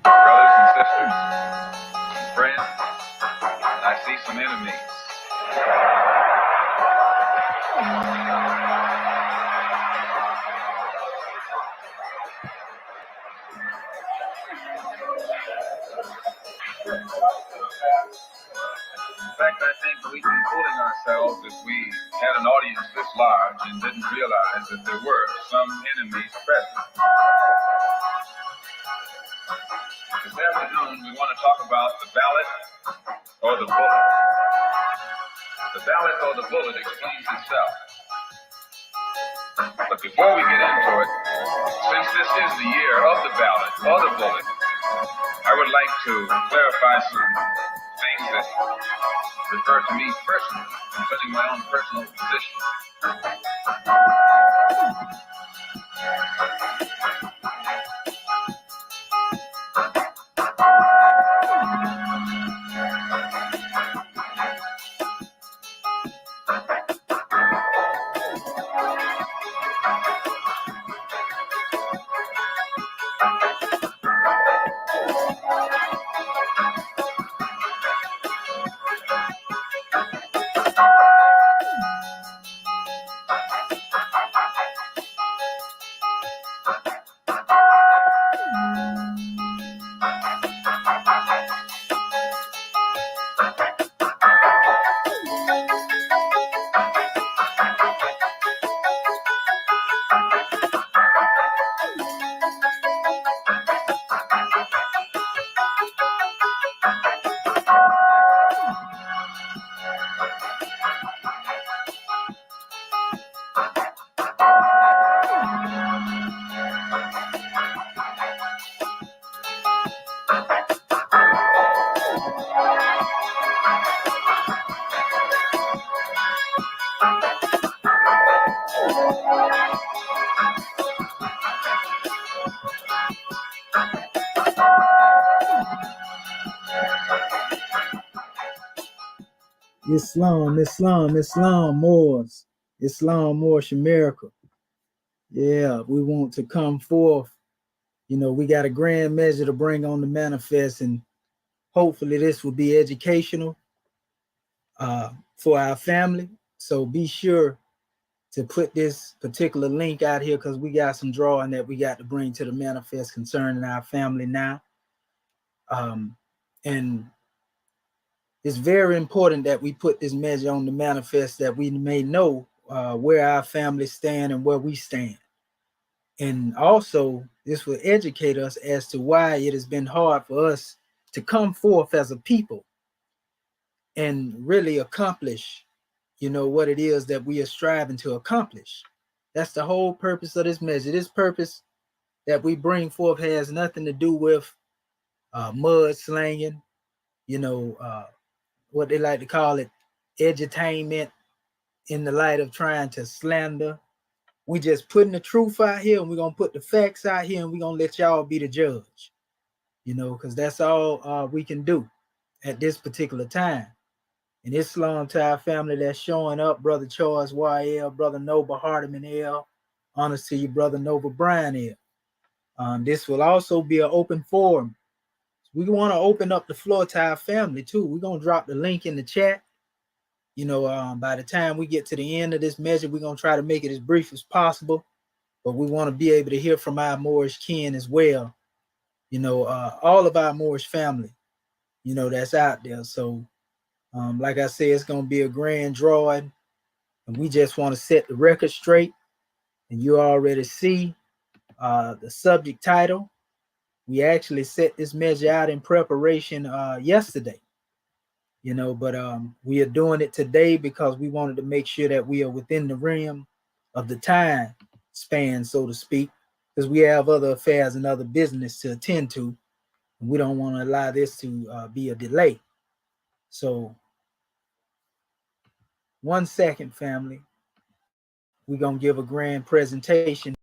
brothers and sisters, some friends, and I see some enemies. In fact, I think we've been fooling ourselves if we had an audience this large and didn't realize that there were some enemies present. This afternoon, we want to talk about the ballot or the bullet. The ballot or the bullet explains itself. But before we get into it, since this is the year of the ballot or the bullet, I would like to clarify some things that refer to me personally, concerning my own personal position. Islam, Moors. Islam, Moorish America. Yeah, we want to come forth. We got a grand measure to bring on the manifest, and hopefully this will be educational for our family. So be sure to put this particular link out here because we got some drawing that we got to bring to the manifest concerning our family now. And it's very important that we put this measure on the manifest that we may know where our families stand and where we stand. And also, this will educate us as to why it has been hard for us to come forth as a people and really accomplish, what it is that we are striving to accomplish. That's the whole purpose of this measure. This purpose that we bring forth has nothing to do with mud slanging, what they like to call it, edutainment, in the light of trying to slander. We just putting the truth out here, and we're going to put the facts out here, and we're going to let y'all be the judge, because that's all we can do at this particular time. And Islam to our family that's showing up, Brother Charles YL, Brother Nova Hardiman L, honors to you, Brother Nova Brian L. This will also be an open forum. We want to open up the floor to our family too. We're going to drop the link in the chat. By the time we get to the end of this measure, we're going to try to make it as brief as possible, but we want to be able to hear from our Moorish kin as well. All of our Moorish family, that's out there. So, like I said, it's going to be a grand drawing, and we just want to set the record straight. And you already see the subject title. We actually set this measure out in preparation yesterday. But we are doing it today because we wanted to make sure that we are within the realm of the time span, so to speak, because we have other affairs and other business to attend to, and we don't want to allow this to be a delay. So 1 second, family. We're going to give a grand presentation.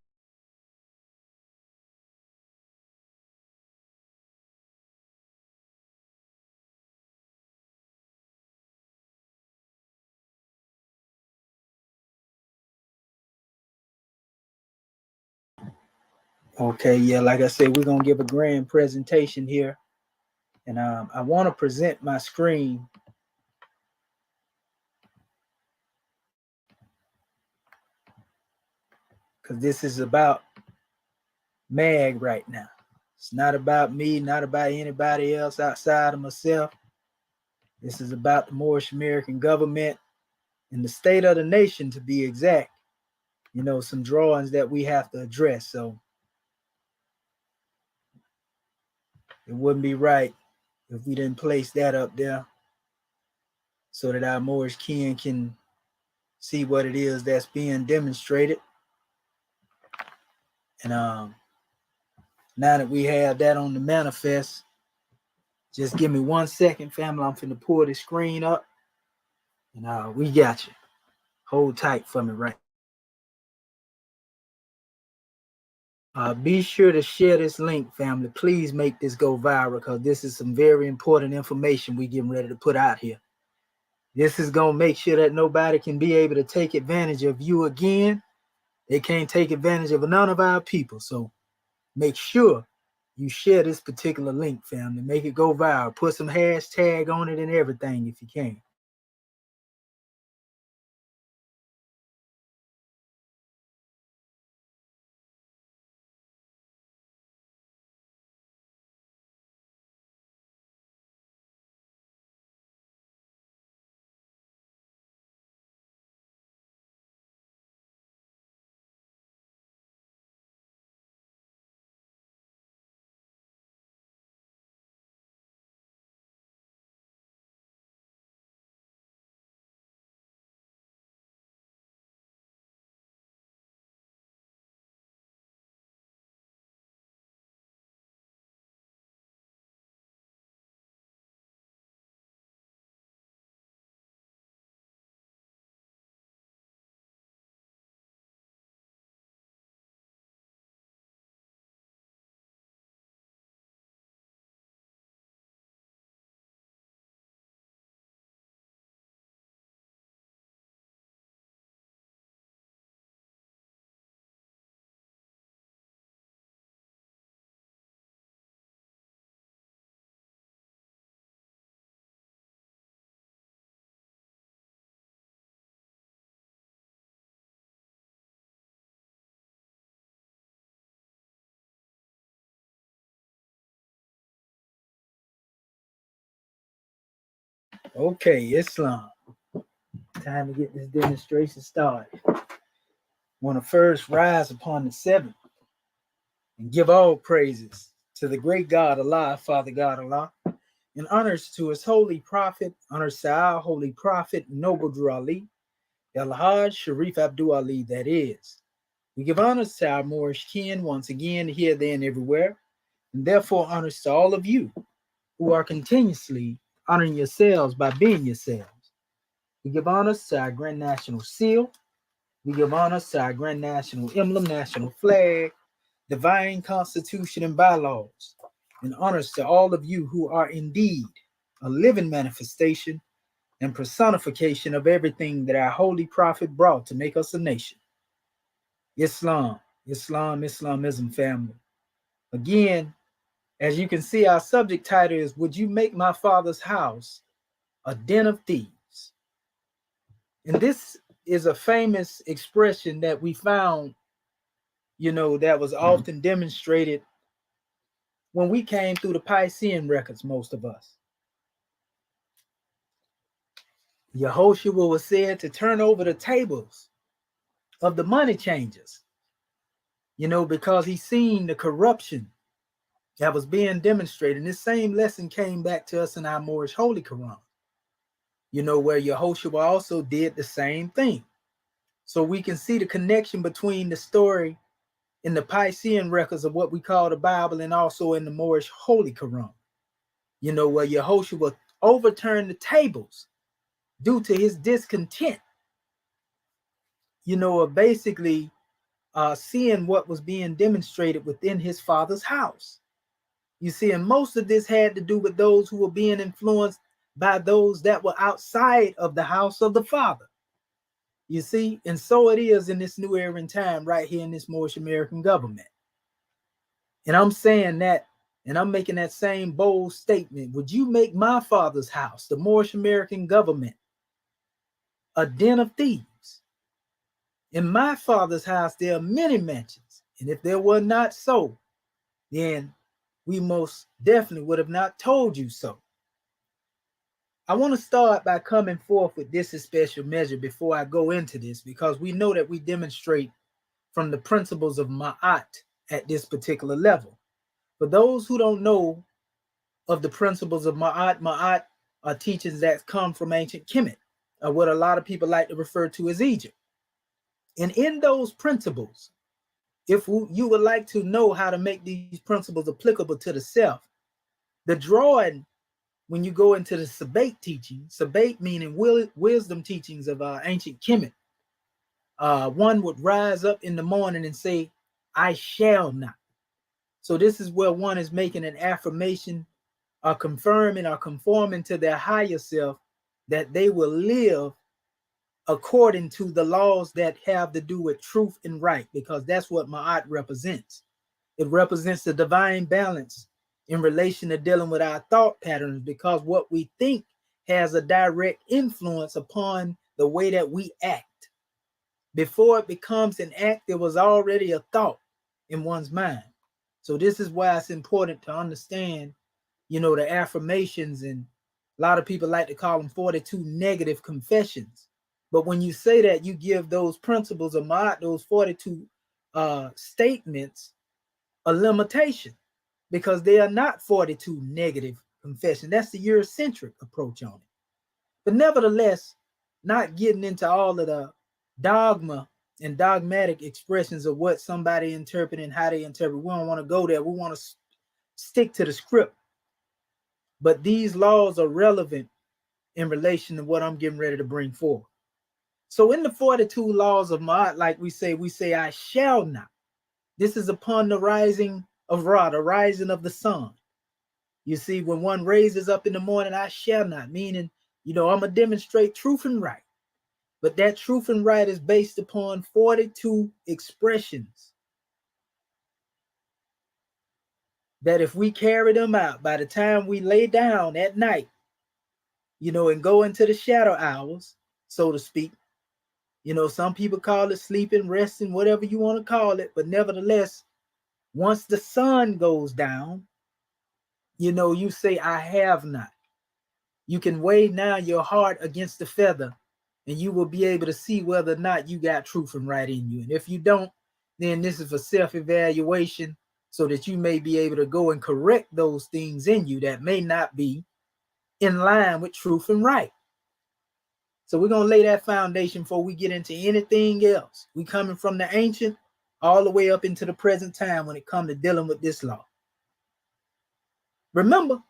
Okay, yeah, like I said, we're gonna give a grand presentation here, and I want to present my screen because this is about MAG right now. It's not about me, not about anybody else outside of myself. This is about the Moorish American government and the state of the nation, to be exact. You know, some drawings that we have to address. So it wouldn't be right if we didn't place that up there so that our Moorish kin can see what it is that's being demonstrated. And now that we have that on the manifest, just give me 1 second, family. I'm finna pull the screen up, and we got you. Hold tight for me, right? Be sure to share this link, family. Please make this go viral because this is some very important information we getting ready to put out here. This is gonna make sure that nobody can be able to take advantage of you again. They can't take advantage of none of our people. So make sure you share this particular link, family. Make it go viral. Put some hashtag on it and everything if you can. Okay, Islam. Time to get this demonstration started. Want to first rise upon the seventh and give all praises to the great God Allah, Father God Allah, and honors to his holy prophet, honors to our holy prophet, Noble Drew Ali, El Hajj Sharif Abdul Ali, that is. We give honors to our Moorish kin once again, here, there, and everywhere, and therefore honors to all of you who are continuously honoring yourselves by being yourselves. We give honors to our Grand National Seal. We give honors to our Grand National Emblem, National Flag, Divine Constitution, and bylaws. And honors to all of you who are indeed a living manifestation and personification of everything that our holy prophet brought to make us a nation. Islam, Islam, Islamism, family. Again, as you can see, our subject title is, Would You Make My Father's House a Den of Thieves? And this is a famous expression that we found, that was often demonstrated when we came through the Piscean records, most of us. Yehoshua was said to turn over the tables of the money changers, because he seen the corruption that was being demonstrated. And this same lesson came back to us in our Moorish Holy Quran, where Yehoshua also did the same thing. So we can see the connection between the story in the Piscean records of what we call the Bible and also in the Moorish Holy Quran, where Yehoshua overturned the tables due to his discontent, of basically seeing what was being demonstrated within his father's house. You see, and most of this had to do with those who were being influenced by those that were outside of the house of the Father. You see, and so it is in this new era in time right here in this Moorish American government. And I'm saying that, and I'm making that same bold statement. Would you make my father's house, the Moorish American government, a den of thieves? In my father's house, there are many mansions. And if there were not so, then we most definitely would have not told you so. I want to start by coming forth with this special measure before I go into this, because we know that we demonstrate from the principles of Ma'at at this particular level. For those who don't know of the principles of Ma'at, Ma'at are teachings that come from ancient Kemet, or what a lot of people like to refer to as Egypt. And in those principles, if you would like to know how to make these principles applicable to the self, the drawing, when you go into the Sabate teaching, Sabate meaning wisdom teachings of ancient Kemet, one would rise up in the morning and say, I shall not. So this is where one is making an affirmation or confirming or conforming to their higher self that they will live according to the laws that have to do with truth and right, because that's what Ma'at represents. It represents the divine balance in relation to dealing with our thought patterns, because what we think has a direct influence upon the way that we act. Before it becomes an act, there was already a thought in one's mind. So this is why it's important to understand, the affirmations, and a lot of people like to call them 42 negative confessions. But when you say that, you give those principles of Ma'at, those 42 statements, a limitation, because they are not 42 negative confessions. That's the Eurocentric approach on it. But nevertheless, not getting into all of the dogma and dogmatic expressions of what somebody interpret and how they interpret. We don't want to go there. We want to stick to the script. But these laws are relevant in relation to what I'm getting ready to bring forth. So in the 42 laws of Ma'at, like we say, I shall not. This is upon the rising of Ra, the rising of the sun. You see, when one raises up in the morning, I shall not, meaning, I'm going to demonstrate truth and right. But that truth and right is based upon 42 expressions that if we carry them out by the time we lay down at night, and go into the shadow hours, so to speak, some people call it sleeping, resting, whatever you want to call it. But nevertheless, once the sun goes down, you say, I have not. You can weigh now your heart against the feather, and you will be able to see whether or not you got truth and right in you. And if you don't, then this is for self-evaluation, so that you may be able to go and correct those things in you that may not be in line with truth and right. So we're going to lay that foundation before we get into anything else. We coming from the ancient all the way up into the present time when it comes to dealing with this law. Remember,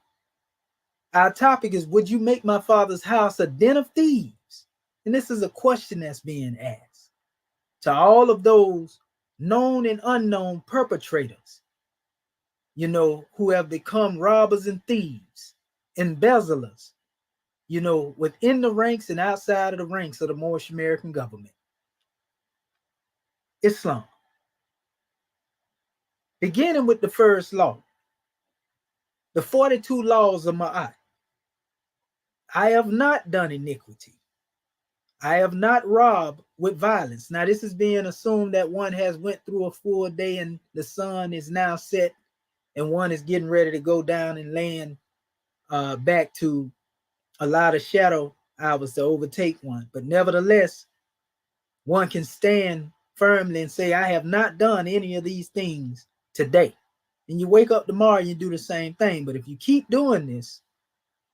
our topic is, would you make my father's house a den of thieves? And this is a question that's being asked to all of those known and unknown perpetrators, who have become robbers and thieves, embezzlers, within the ranks and outside of the ranks of the Moorish American government. Islam. Beginning with the first law, the 42 laws of Ma'at. I have not done iniquity. I have not robbed with violence. Now, this is being assumed that one has went through a full day and the sun is now set and one is getting ready to go down and land back to a lot of shadow hours to overtake one. But nevertheless, one can stand firmly and say, I have not done any of these things today. And you wake up tomorrow and you do the same thing. But if you keep doing this,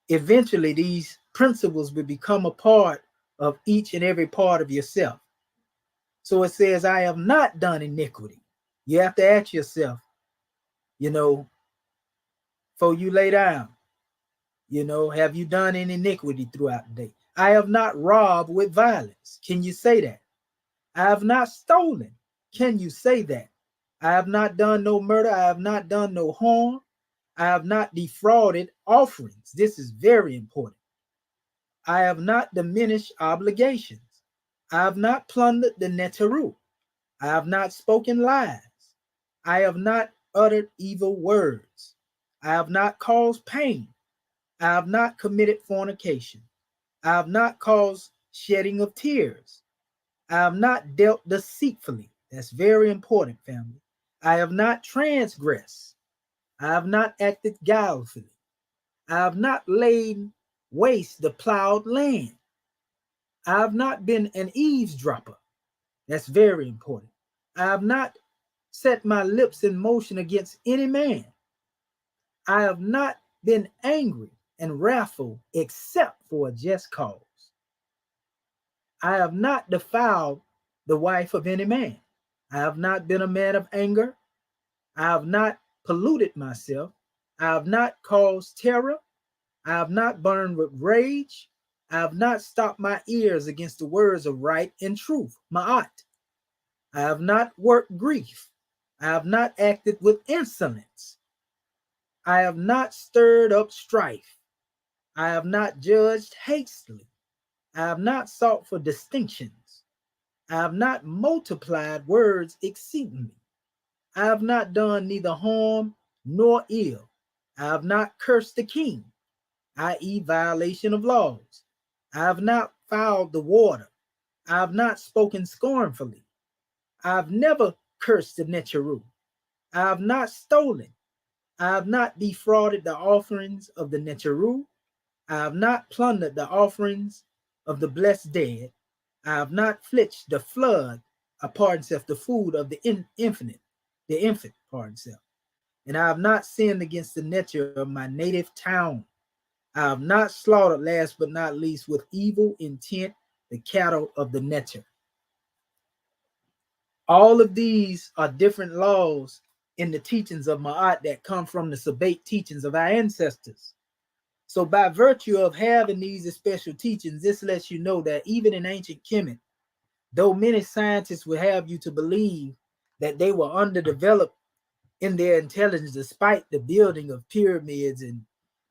eventually these principles will become a part of each and every part of yourself. So it says, I have not done iniquity. You have to ask yourself, before you lay down, have you done any iniquity throughout the day? I have not robbed with violence. Can you say that? I have not stolen. Can you say that? I have not done no murder. I have not done no harm. I have not defrauded offerings. This is very important. I have not diminished obligations. I have not plundered the Neteru. I have not spoken lies. I have not uttered evil words. I have not caused pain. I have not committed fornication. I have not caused shedding of tears. I have not dealt deceitfully. That's very important, family. I have not transgressed. I have not acted guilefully. I have not laid waste the plowed land. I have not been an eavesdropper. That's very important. I have not set my lips in motion against any man. I have not been angry and wrathful except for a just cause. I have not defiled the wife of any man. I have not been a man of anger. I have not polluted myself. I have not caused terror. I have not burned with rage. I have not stopped my ears against the words of right and truth, ma'at. I have not worked grief. I have not acted with insolence. I have not stirred up strife. I have not judged hastily. I have not sought for distinctions. I have not multiplied words exceedingly. I have not done neither harm nor ill. I have not cursed the king, i.e., violation of laws. I have not fouled the water. I have not spoken scornfully. I have never cursed the Netcheru. I have not stolen. I have not defrauded the offerings of the Netcheru. I have not plundered the offerings of the blessed dead. I have not fletched the flood, pardon self, the food of the infant, pardon self. And I have not sinned against the nature of my native town. I have not slaughtered, last but not least, with evil intent, the cattle of the nature. All of these are different laws in the teachings of Ma'at that come from the Sabbath teachings of our ancestors. So by virtue of having these special teachings, this lets you know that even in ancient Kemet, though many scientists would have you to believe that they were underdeveloped in their intelligence despite the building of pyramids and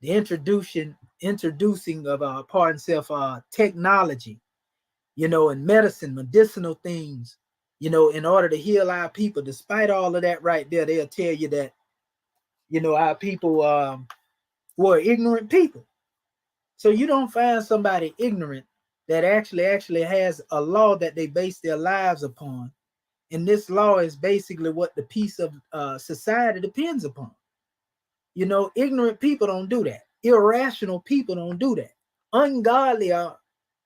the introducing of pardon self technology, and medicine, medicinal things, in order to heal our people. Despite all of that right there, they'll tell you that, our people were ignorant people. So you don't find somebody ignorant that actually has a law that they base their lives upon. And this law is basically what the peace of society depends upon. Ignorant people don't do that. Irrational people don't do that. Ungodly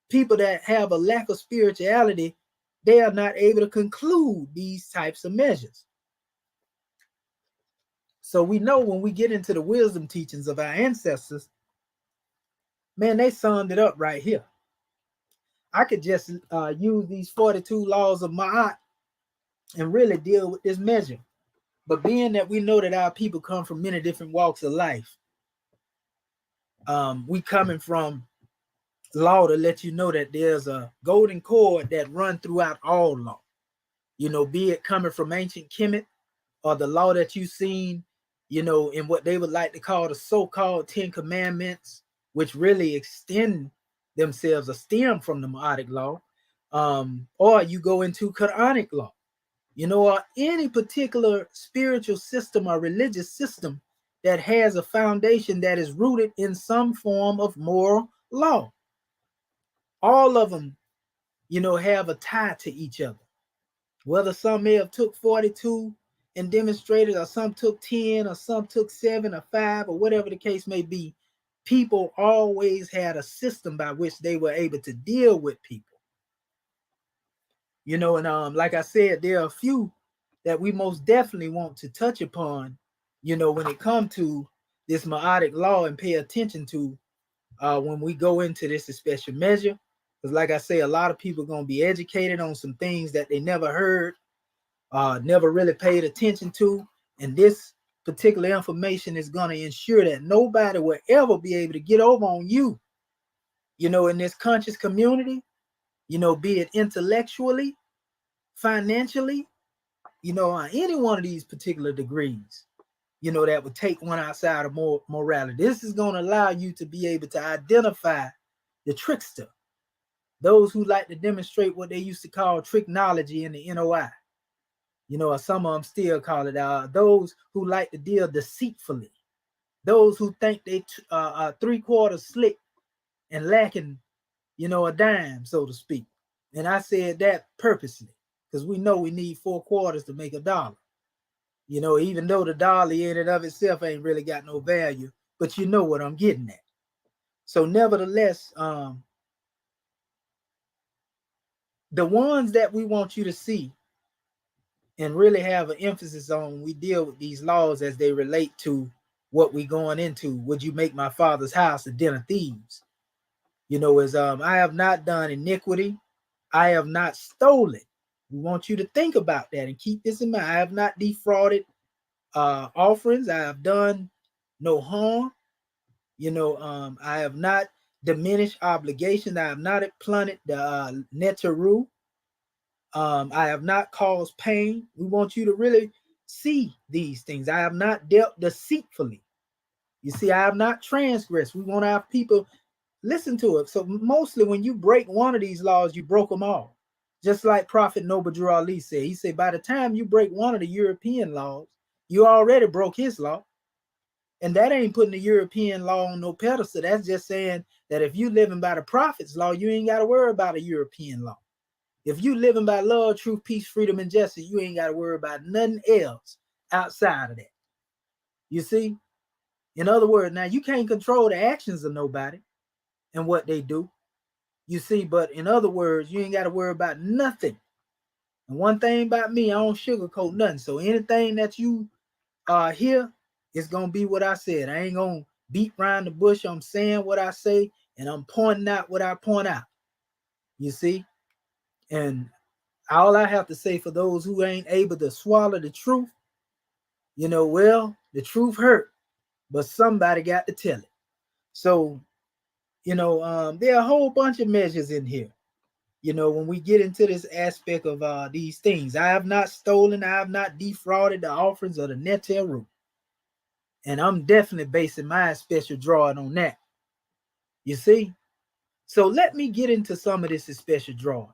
people that have a lack of spirituality, they are not able to conclude these types of measures. So we know when we get into the wisdom teachings of our ancestors, man, they summed it up right here. I could just use these 42 laws of Ma'at and really deal with this measure. But being that we know that our people come from many different walks of life, we coming from law to let you know that there's a golden cord that run throughout all law. Be it coming from ancient Kemet or the law that you've seen, in what they would like to call the so-called 10 Commandments, which really extend themselves or stem from the Ma'atic law, or you go into Quranic law, or any particular spiritual system or religious system that has a foundation that is rooted in some form of moral law. All of them, have a tie to each other. Whether some may have took 42 and demonstrated, or some took 10, or some took 7 or 5, or whatever the case may be, people always had a system by which they were able to deal with people. And like I said, there are a few that we most definitely want to touch upon, when it comes to this Ma'atic law and pay attention to when we go into this special measure. Because like I say, a lot of people are going to be educated on some things that they never heard, never really paid attention to. And this particular information is going to ensure that nobody will ever be able to get over on you, in this conscious community, be it intellectually, financially, on any one of these particular degrees, that would take one outside of morality. This is going to allow you to be able to identify the trickster, those who like to demonstrate what they used to call tricknology in the NOI. You know, or some of them still call it those who like to deal deceitfully, those who think they three-quarters slick and lacking, you know, a dime, so to speak. And I said that purposely because we know we need 4 quarters to make a dollar. You know, even though the dollar in and of itself ain't really got no value, but you know what I'm getting at. So, nevertheless, the ones that we want you to see and really have an emphasis on when we deal with these laws as they relate to what we going into. Would you make my father's house a den of thieves? You know, is I have not done iniquity, I have not stolen. We want you to think about that and keep this in mind. I have not defrauded offerings. I have done no harm. You know, I have not diminished obligations. I have not planted the netaru. I have not caused pain. We want you to really see these things. I have not dealt deceitfully. You see, I have not transgressed. We want our people listen to it. So mostly when you break one of these laws, you broke them all. Just like Prophet Noble Drew Ali said. He said, by the time you break one of the European laws, you already broke his law. And that ain't putting the European law on no pedestal. That's just saying that if you living by the prophet's law, you ain't got to worry about a European law. If you living by love, truth, peace, freedom, and justice, you ain't got to worry about nothing else outside of that. You see? In other words, now you can't control the actions of nobody and what they do. You see, but in other words, you ain't got to worry about nothing. And one thing about me, I don't sugarcoat nothing. So anything that you hear is gonna be what I said. I ain't gonna beat around the bush. I'm saying what I say, and I'm pointing out what I point out. You see? And all I have to say for those who ain't able to swallow the truth, you know, well, the truth hurt, but somebody got to tell it. So, you know, there are a whole bunch of measures in here. You know, when we get into this aspect of these things, I have not stolen, I have not defrauded the offerings of the Neteru. And I'm definitely basing my special drawing on that. You see? So let me get into some of this special drawing.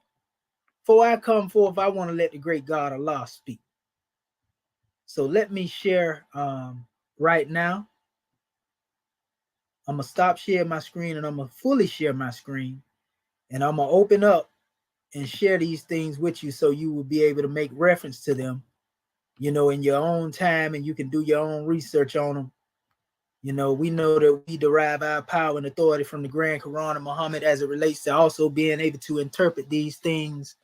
Before I come forth, I want to let the great God Allah speak. So let me share right now. I'm going to stop sharing my screen and I'm going to fully share my screen. And I'm going to open up and share these things with you so you will be able to make reference to them, you know, in your own time, and you can do your own research on them. You know, we know that we derive our power and authority from the Grand Quran of Muhammad as it relates to also being able to interpret these things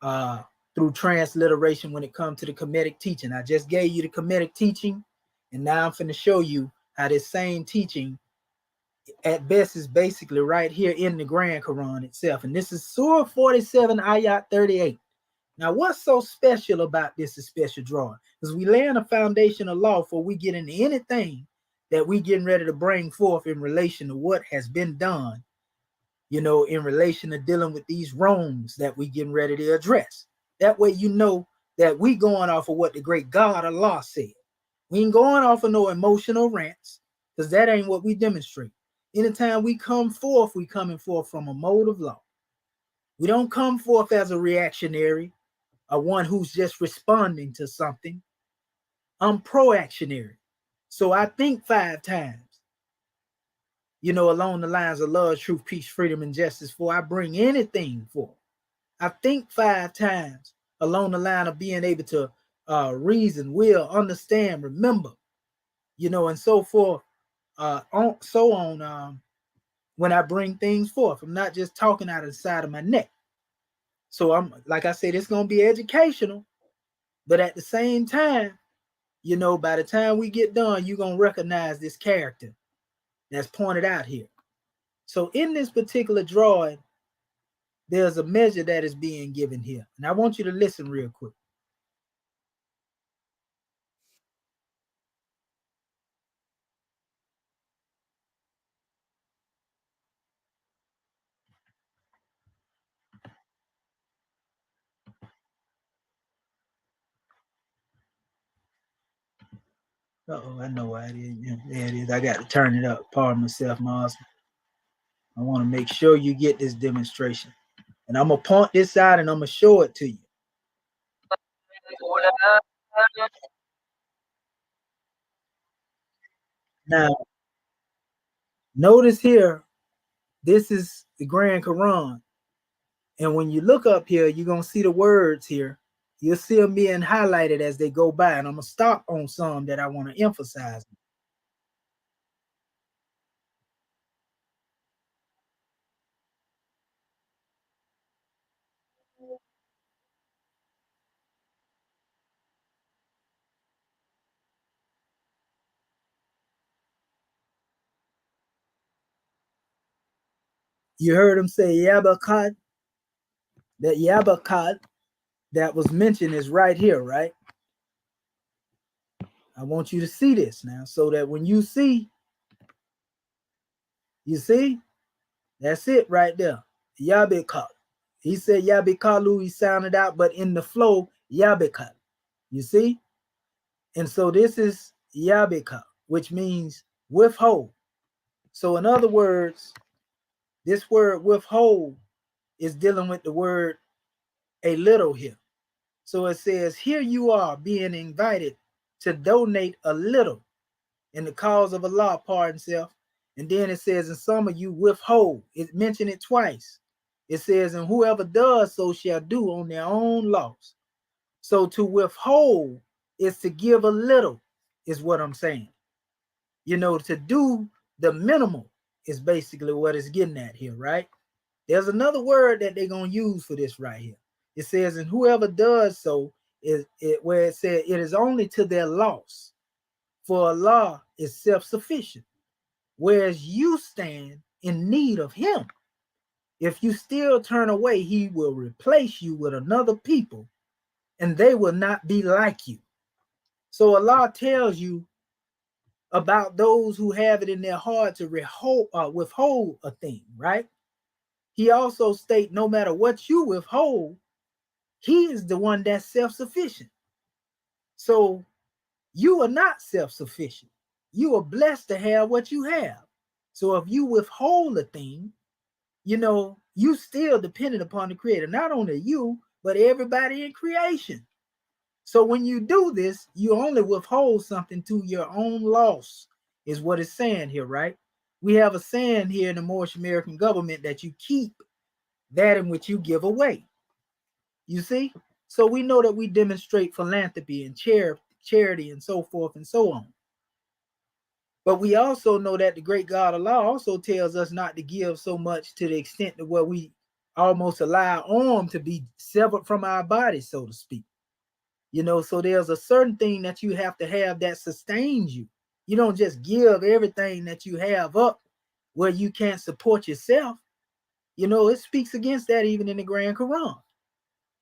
through transliteration when it comes to the Kemetic teaching. I just gave you the Kemetic teaching, and now I'm finna show you how this same teaching at best is basically right here in the Grand Quran itself. And this is Surah 47, Ayat 38. Now, what's so special about this special drawing? Because we laying a foundation of law before we get into anything that we getting ready to bring forth in relation to what has been done, you know, in relation to dealing with these wrongs that we getting ready to address. That way you know that we going off of what the great God Allah said. We ain't going off of no emotional rants, because that ain't what we demonstrate. Anytime we come forth, we coming forth from a mode of law. We don't come forth as a reactionary, or one who's just responding to something. I'm proactionary. So I think 5 times, you know, along the lines of love, truth, peace, freedom, and justice before I bring anything forth. I think 5 times along the line of being able to reason, will, understand, remember, you know, and so forth, on when I bring things forth. I'm not just talking out of the side of my neck. So I'm, like I said, it's going to be educational, but at the same time, you know, by the time we get done, you're going to recognize this character that's pointed out here. So in this particular drawing, there's a measure that is being given here. And I want you to listen real quick. Uh-oh, I know why it is. Yeah, there it is. I got to turn it up. Pardon myself, my husband. I want to make sure you get this demonstration. And I'm going to point this out and I'm going to show it to you. Now, notice here, this is the Grand Quran. And when you look up here, you're going to see the words here. You'll see them being highlighted as they go by. And I'm going to stop on some that I want to emphasize. You heard him say Yabakat. That Yabakat that was mentioned is right here, right? I want you to see this now so that when you see, that's it right there. Yabikat. He said Yabikalu, he sounded out, but in the flow, Yabikat. You see? And so this is Yabika, which means withhold. So in other words, this word withhold is dealing with the word a little here. So it says, here you are being invited to donate a little in the cause of Allah, pardon self. And then it says, and some of you withhold. It mentioned it twice. It says, and whoever does so shall do on their own loss. So to withhold is to give a little, is what I'm saying. You know, to do the minimal is basically what it's getting at here, right? There's another word that they're going to use for this right here. It says, and whoever does so is it where it said it is only to their loss. For Allah is self-sufficient, whereas you stand in need of him. If you still turn away, he will replace you with another people, and they will not be like you. So Allah tells you about those who have it in their heart to withhold a thing, right? He also states no matter what you withhold, he is the one that's self-sufficient. So you are not self-sufficient. You are blessed to have what you have. So if you withhold a thing, you know, you still dependent upon the creator, not only you, but everybody in creation. So when you do this, you only withhold something to your own loss, is what it's saying here, right? We have a saying here in the Moorish American government that you keep that in which you give away. You see? So we know that we demonstrate philanthropy and charity and so forth and so on. But we also know that the great God Allah also tells us not to give so much to the extent to where we almost allow arm to be severed from our body, so to speak. You know, so there's a certain thing that you have to have that sustains you. You don't just give everything that you have up where you can't support yourself. You know, it speaks against that even in the Grand Quran.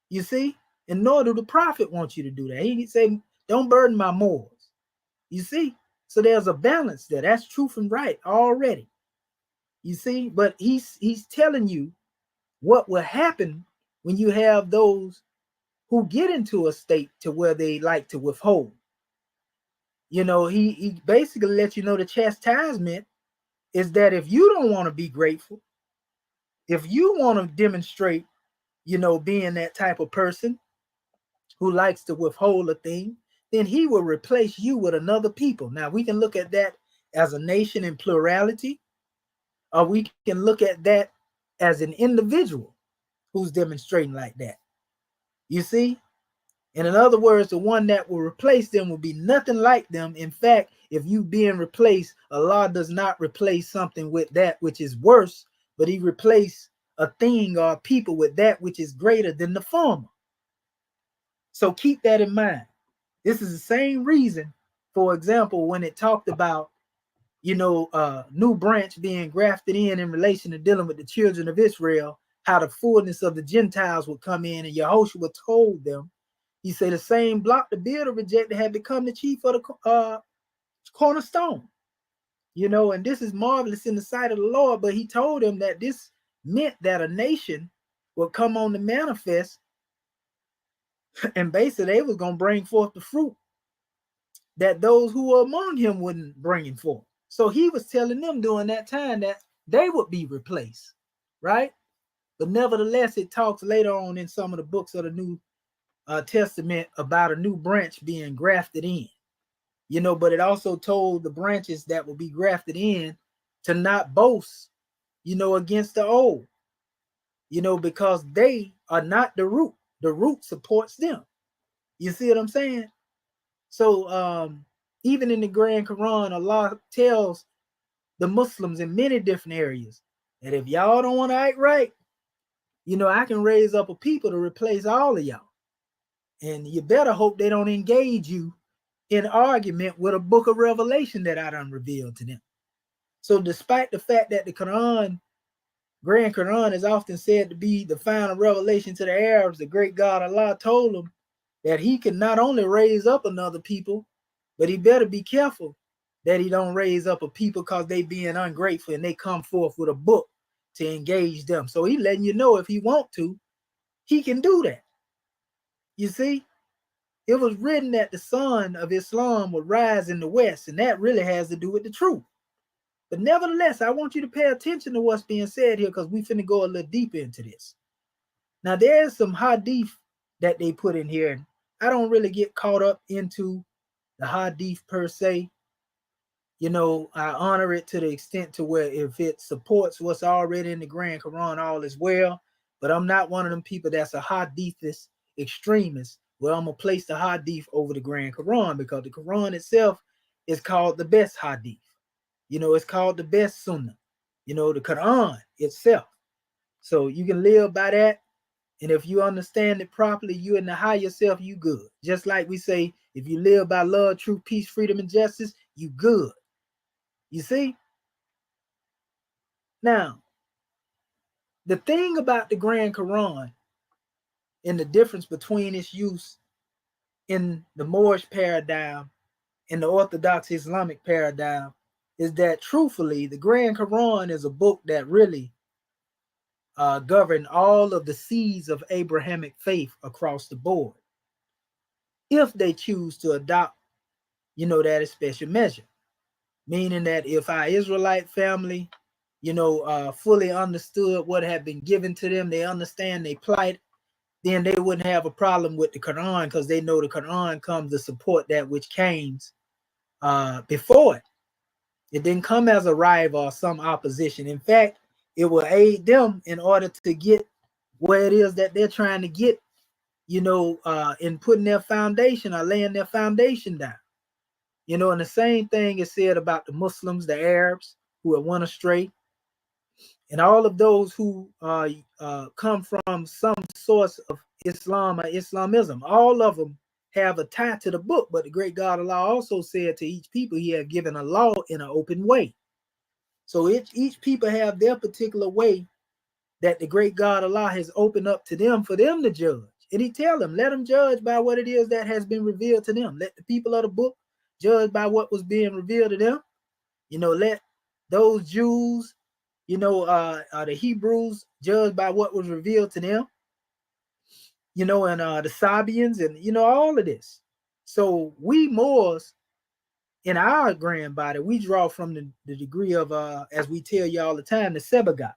You see? And nor do the prophet want you to do that. He say, don't burden my morals. You see? So there's a balance there. That's truth and right already. You see? But he's telling you what will happen when you have those who get into a state to where they like to withhold. You know, he basically lets you know the chastisement is that if you don't want to be grateful, if you want to demonstrate, you know, being that type of person who likes to withhold a thing, then he will replace you with another people. Now, we can look at that as a nation in plurality, or we can look at that as an individual who's demonstrating like that. You see? And in other words, the one that will replace them will be nothing like them. In fact, if you being replaced, Allah does not replace something with that which is worse, but he replaces a thing or a people with that which is greater than the former. So keep that in mind. This is the same reason, for example, when it talked about, you know, new branch being grafted in relation to dealing with the children of Israel, how the fullness of the Gentiles would come in, and Yahushua told them, he said the same block the builder rejected had become the chief of the cornerstone. You know, and this is marvelous in the sight of the Lord, but he told them that this meant that a nation would come on the manifest, and basically they was going to bring forth the fruit that those who were among him wouldn't bring it forth. So he was telling them during that time that they would be replaced, right? But nevertheless, it talks later on in some of the books of the New Testament about a new branch being grafted in. But it also told the branches that will be grafted in to not boast, against the old, because they are not the root. The root supports them. You see what I'm saying? So even in the Grand Quran, Allah tells the Muslims in many different areas that if y'all don't want to act right, I can raise up a people to replace all of y'all. And you better hope they don't engage you in argument with a book of Revelation that I done revealed to them. So despite the fact that the Grand Quran is often said to be the final revelation to the Arabs, the great God Allah told them that he can not only raise up another people, but he better be careful that he don't raise up a people because they being ungrateful and they come forth with a book to engage them. So he letting you know if he want to, he can do that. You see? It was written that the sun of Islam would rise in the west, and that really has to do with the truth. But nevertheless, I want you to pay attention to what's being said here because we finna go a little deeper into this. Now, there's some hadith that they put in here, and I don't really get caught up into the hadith per se. I honor it to the extent to where if it supports what's already in the Grand Quran, all is well. But I'm not one of them people that's a hadithist extremist. Well, I'm gonna place the hadith over the Grand Quran because the Quran itself is called the best hadith. It's called the best sunnah. The Quran itself. So you can live by that. And if you understand it properly, you in the higher self, you good. Just like we say, if you live by love, truth, peace, freedom, and justice, you good. You see? Now, the thing about the Grand Quran and the difference between its use in the Moorish paradigm and the Orthodox Islamic paradigm is that truthfully, the Grand Quran is a book that really govern all of the seeds of Abrahamic faith across the board, if they choose to adopt, that as special measure. Meaning that if our Israelite family, fully understood what had been given to them, they understand their plight, then they wouldn't have a problem with the Quran because they know the Quran comes to support that which came before it. It didn't come as a rival or some opposition. In fact, it will aid them in order to get where it is that they're trying to get, in putting their foundation or laying their foundation down. And the same thing is said about the Muslims, the Arabs who have went astray, and all of those who come from some source of Islam or Islamism. All of them have a tie to the book, but the great God Allah also said to each people he had given a law in an open way. So each people have their particular way that the great God Allah has opened up to them for them to judge. And he tell them, let them judge by what it is that has been revealed to them. Let the people of the book judge by what was being revealed to them. Let those Jews, the Hebrews judge by what was revealed to them. And the Sabians and, all of this. So we Moors, in our grand body, we draw from the degree of, as we tell you all the time, the Sebagat,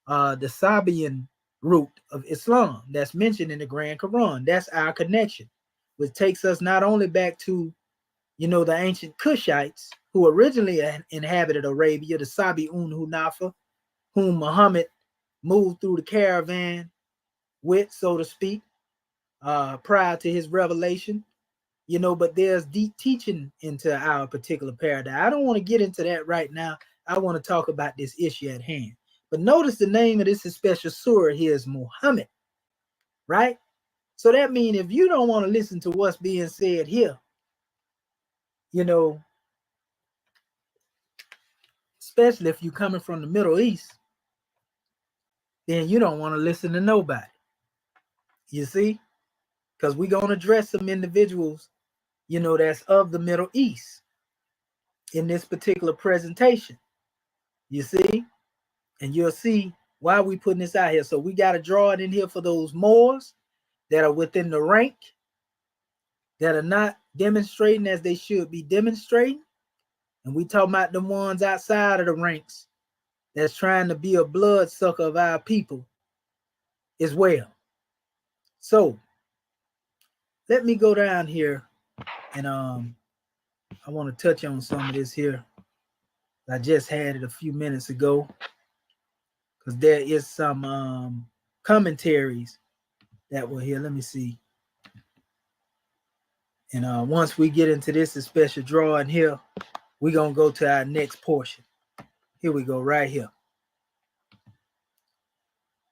the Sabian root of Islam that's mentioned in the Grand Quran. That's our connection, which takes us not only back to, the ancient Cushites who originally inhabited Arabia, the Sabi'un Hunafa, whom Muhammad moved through the caravan with, so to speak, prior to his revelation. But there's deep teaching into our particular paradigm. I don't want to get into that right now. I want to talk about this issue at hand. But notice the name of this special surah here is Muhammad, right? So that means if you don't want to listen to what's being said here, especially if you're coming from the Middle East, then you don't want to listen to nobody. You see? Because we're going to address some individuals, that's of the Middle East in this particular presentation. You see? And you'll see why we putting this out here. So we got to draw it in here for those Moors that are within the rank, that are not demonstrating as they should be demonstrating. And we talking about the ones outside of the ranks that's trying to be a bloodsucker of our people as well. So let me go down here and I want to touch on some of this here. I just had it a few minutes ago because there is some commentaries that were here. Let me see. And once we get into this special drawing here, we're going to go to our next portion. Here we go, right here.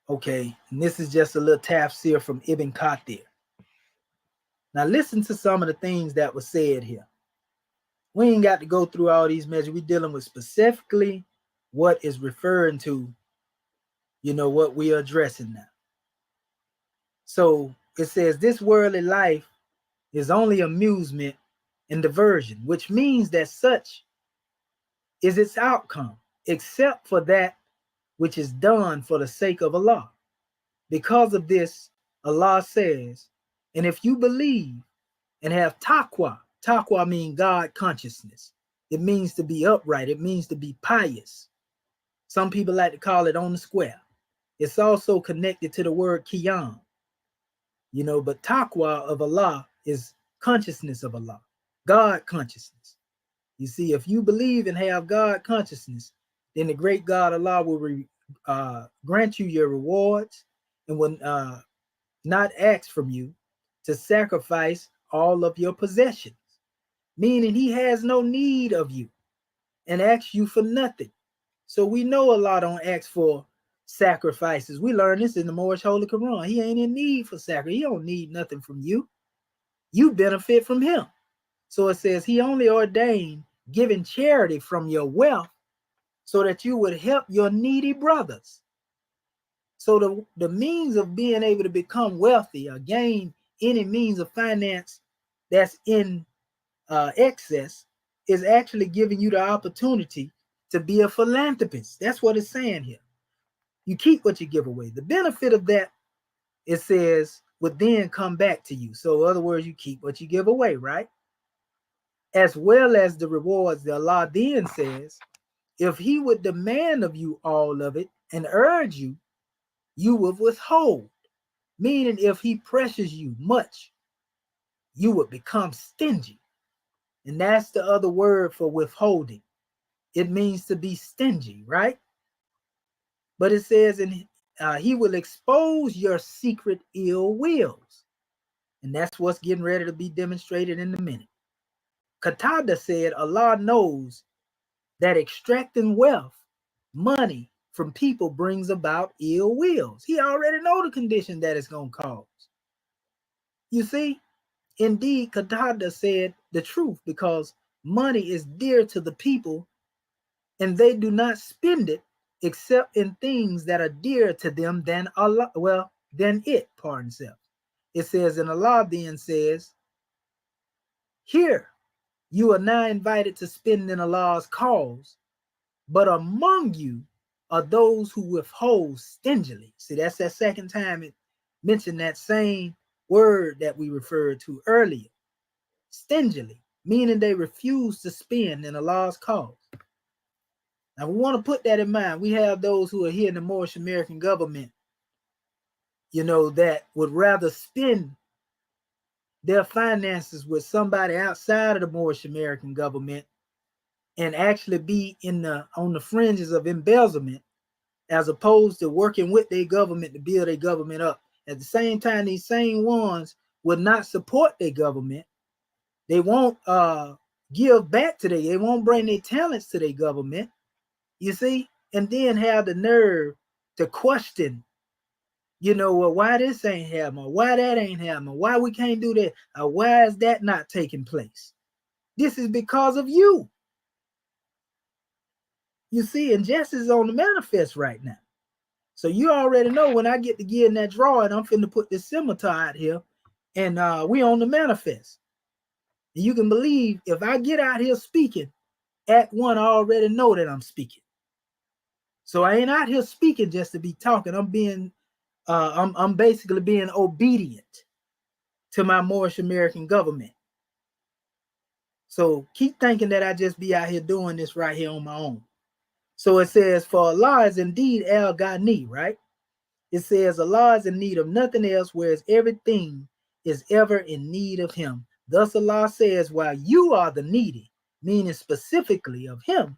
Okay, and this is just a little tafsir from Ibn Kathir. Now listen to some of the things that were said here. We ain't got to go through all these measures. We're dealing with specifically what is referring to, what we are addressing now. So it says this worldly life is only amusement and diversion, which means that such is its outcome, except for that which is done for the sake of Allah. Because of this, Allah says, and if you believe and have taqwa means God consciousness. It means to be upright. It means to be pious. Some people like to call it on the square. It's also connected to the word qiyam. But taqwa of Allah is consciousness of Allah, God consciousness. You see, if you believe and have God consciousness, then the great God Allah will grant you your rewards and will not ask from you to sacrifice all of your possessions, meaning he has no need of you and asks you for nothing. So we know Allah don't ask for sacrifices. We learn this in the Moorish Holy Quran. He ain't in need for sacrifice. He don't need nothing from you. You benefit from him. So it says he only ordained giving charity from your wealth so that you would help your needy brothers. So the means of being able to become wealthy or gain any means of finance that's in excess is actually giving you the opportunity to be a philanthropist. That's what it's saying here. You keep what you give away. The benefit of that, it says, would then come back to you. So in other words, you keep what you give away, right? As well as the rewards that Allah then says, if he would demand of you all of it and urge you, you would withhold. Meaning if he pressures you much, you would become stingy. And that's the other word for withholding. It means to be stingy, right? But it says, he will expose your secret ill wills. And that's what's getting ready to be demonstrated in a minute. Qatada said, Allah knows that extracting wealth, money from people brings about ill wills. He already know the condition that it's going to cause. You see, indeed, Qatada said the truth because money is dear to the people and they do not spend it except in things that are dearer to them than Allah, than it, pardon self. It says, and Allah then says, here, you are now invited to spend in Allah's cause, but among you are those who withhold stingily. See, that's that second time it mentioned that same word that we referred to earlier. Stingily, meaning they refuse to spend in Allah's cause. Now, we want to put that in mind. We have those who are here in the Moorish American government, that would rather spend their finances with somebody outside of the Moorish American government and actually be on the fringes of embezzlement as opposed to working with their government to build their government up. At the same time, these same ones would not support their government. They won't give back to they won't bring their talents to their government. You see, and then have the nerve to question, why this ain't happening, why that ain't happening, why we can't do that, or why is that not taking place? This is because of you. You see, injustice is on the manifest right now. So you already know when I get to get in that drawing, I'm finna put this scimitar out here, and we on the manifest. And you can believe if I get out here speaking, Act 1, I already know that I'm speaking. So I ain't out here speaking just to be talking. I'm basically being obedient to my Moorish American government. So keep thinking that I just be out here doing this right here on my own. So it says, for Allah is indeed Al-Ghani, right? It says Allah is in need of nothing else, whereas everything is ever in need of him. Thus Allah says, while you are the needy, meaning specifically of him,